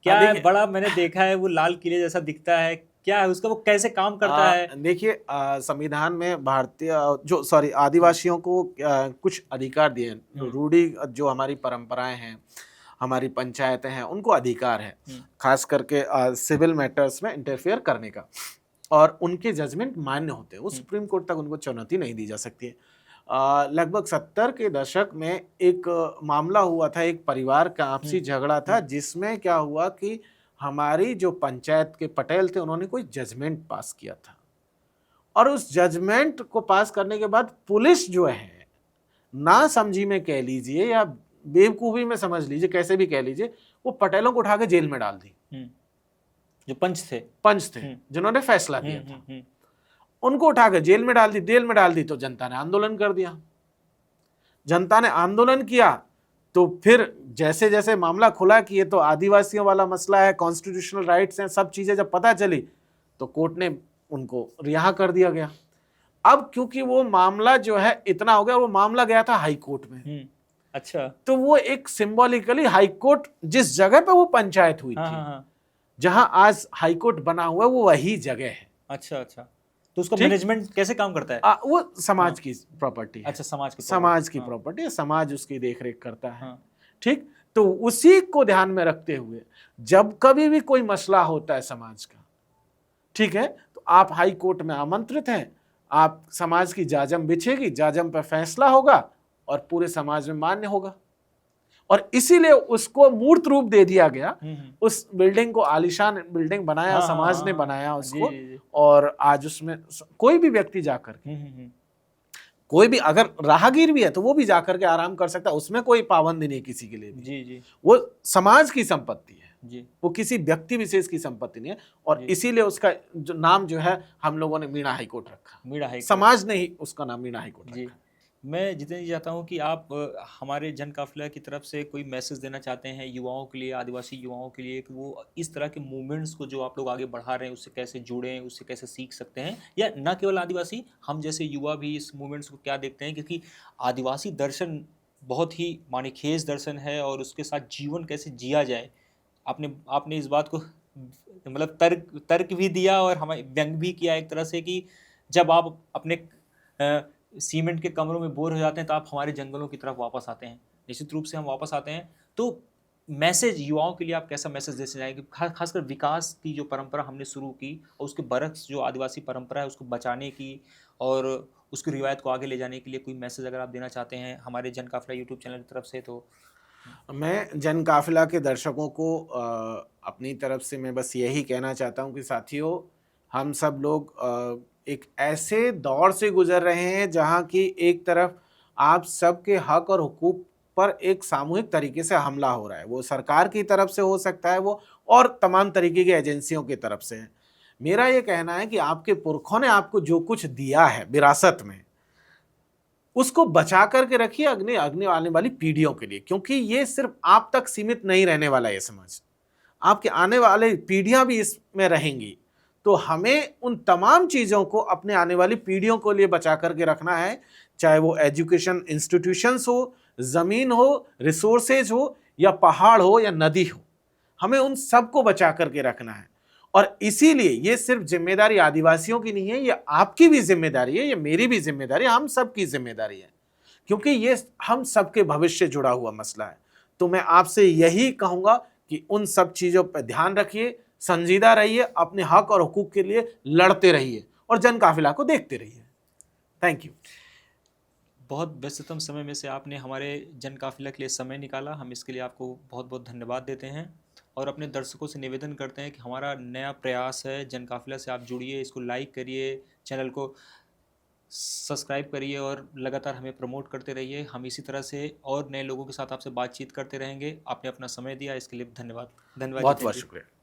क्या है? बड़ा मैंने देखा है, वो लाल किले जैसा दिखता है, क्या है उसका, वो कैसे काम करता है? देखिए, संविधान में भारतीय आदिवासियों को कुछ अधिकार दिए हैं। रूढ़ी जो हमारी परंपराएं हैं, हमारी पंचायतें हैं, उनको अधिकार है खास करके सिविल मैटर्स में इंटरफेयर करने का, और उनके जजमेंट मान्य होते हैं। वो सुप्रीम कोर्ट तक उनको चुनौती नहीं दी जा सकती है। लगभग 70 के दशक में एक मामला हुआ था, एक परिवार का आपसी झगड़ा था, जिसमें क्या हुआ कि हमारी जो पंचायत के पटेल थे, उन्होंने कोई जजमेंट पास किया था और उस जजमेंट को पास करने के बाद पुलिस जो है, ना समझी में कह लीजिए या बेवकूफ़ी में समझ लीजिए, कैसे भी कह लीजिए, वो पटेलों को उठा के जेल में डाल दी। जो पंच थे जिन्होंने फैसला दिया था, उनको उठा के जेल में डाल दी। तो जनता ने आंदोलन कर दिया। जनता ने आंदोलन किया तो फिर जैसे जैसे मामला खुला कि ये तो आदिवासियों वाला मसला है, कॉन्स्टिट्यूशनल राइट्स हैं, सब चीजें जब पता चली तो कोर्ट ने उनको रिहा कर दिया गया। अब क्योंकि वो मामला जो है इतना हो गया, वो मामला गया था हाई कोर्ट में। अच्छा, तो वो एक सिंबॉलिकली हाई कोर्ट, जिस जगह पे वो पंचायत हुई थी, जहां आज हाई कोर्ट बना हुआ है, वो वही जगह है। अच्छा, तो उसका मैनेजमेंट कैसे काम करता है? वो समाज की प्रॉपर्टी है। अच्छा, समाज की प्रॉपर्टी है, समाज उसकी देखरेख करता है। ठीक, तो उसी को ध्यान में रखते हुए जब कभी भी कोई मसला होता है समाज का, ठीक है, तो आप हाई कोर्ट में आमंत्रित हैं, आप समाज की जाजम बिछेगी, जाजम पर फैसला होगा और पूरे समाज में मान्य होगा। और इसीलिए उसको मूर्त रूप दे दिया गया। उस बिल्डिंग को आलीशान बिल्डिंग बनाया, समाज ने बनाया उसको। और आज उसमें कोई भी व्यक्ति जाकर कोई भी अगर राहगीर भी है तो वो भी जाकर के आराम कर सकता है, उसमें कोई पाबंदी नहीं किसी के लिए भी। वो समाज की संपत्ति है, वो किसी व्यक्ति विशेष की संपत्ति नहीं है। और इसीलिए उसका जो नाम जो है हम लोगों ने मीणा हाई कोर्ट रखा, समाज ने ही उसका नाम मीणा हाई कोर्ट रखा। मैं जितने चाहता हूँ कि आप हमारे जन काफिला की तरफ से कोई मैसेज देना चाहते हैं युवाओं के लिए, आदिवासी युवाओं के लिए, कि वो इस तरह के मूवमेंट्स को जो आप लोग आगे बढ़ा रहे हैं उससे कैसे जुड़ें, उससे कैसे सीख सकते हैं, या न केवल आदिवासी, हम जैसे युवा भी इस मूवमेंट्स को क्या देखते हैं, क्योंकि आदिवासी दर्शन बहुत ही माणिखेज दर्शन है और उसके साथ जीवन कैसे जिया जाए, आपने इस बात को मतलब तर्क भी दिया और हमें व्यंग भी किया एक तरह से, कि जब आप अपने सीमेंट के कमरों में बोर हो जाते हैं तो आप हमारे जंगलों की तरफ वापस आते हैं। निश्चित रूप से हम वापस आते हैं। तो मैसेज युवाओं के लिए आप कैसा मैसेज दे जाएंगे, खासकर विकास की जो परंपरा हमने शुरू की और उसके बरक्स जो आदिवासी परंपरा है उसको बचाने की और उसकी रिवायत को आगे ले जाने के लिए कोई मैसेज अगर आप देना चाहते हैं हमारे जन काफिला यूट्यूब चैनल की तरफ से? तो मैं जन काफिला के दर्शकों को अपनी तरफ से मैं बस यही कहना चाहता हूँ कि साथियों, हम सब लोग एक ऐसे दौर से गुजर रहे हैं जहाँ की एक तरफ आप सबके हक और हुकूक पर एक सामूहिक तरीके से हमला हो रहा है। वो सरकार की तरफ से हो सकता है, वो और तमाम तरीके की एजेंसियों की तरफ से है। मेरा ये कहना है कि आपके पुरखों ने आपको जो कुछ दिया है विरासत में, उसको बचा करके रखिए अगले आने वाली पीढ़ियों के लिए, क्योंकि ये सिर्फ आप तक सीमित नहीं रहने वाला। ये समझ आपके आने वाले पीढ़ियां भी इसमें रहेंगी। तो हमें उन तमाम चीज़ों को अपने आने वाली पीढ़ियों के लिए बचा करके रखना है, चाहे वो एजुकेशन इंस्टीट्यूशंस हो, ज़मीन हो, रिसोर्सेज हो, या पहाड़ हो या नदी हो, हमें उन सब को बचा करके रखना है। और इसीलिए ये सिर्फ जिम्मेदारी आदिवासियों की नहीं है, ये आपकी भी जिम्मेदारी है, ये मेरी भी जिम्मेदारी है, हम सबकी जिम्मेदारी है, क्योंकि ये हम सबके भविष्य से जुड़ा हुआ मसला है। तो मैं आपसे यही कहूँगा कि उन सब चीज़ों पर ध्यान रखिए, संजीदा रहिए, अपने हक और हुकूक के लिए लड़ते रहिए और जन काफिला को देखते रहिए। Thank you. बहुत व्यस्ततम समय में से आपने हमारे जन काफिला के लिए समय निकाला, हम इसके लिए आपको बहुत बहुत धन्यवाद देते हैं और अपने दर्शकों से निवेदन करते हैं कि हमारा नया प्रयास है, जन काफिला से आप जुड़िए, इसको लाइक करिए, चैनल को सब्सक्राइब करिए और लगातार हमें प्रमोट करते रहिए। हम इसी तरह से और नए लोगों के साथ आपसे बातचीत करते रहेंगे। आपने अपना समय दिया, इसके लिए धन्यवाद। बहुत बहुत शुक्रिया।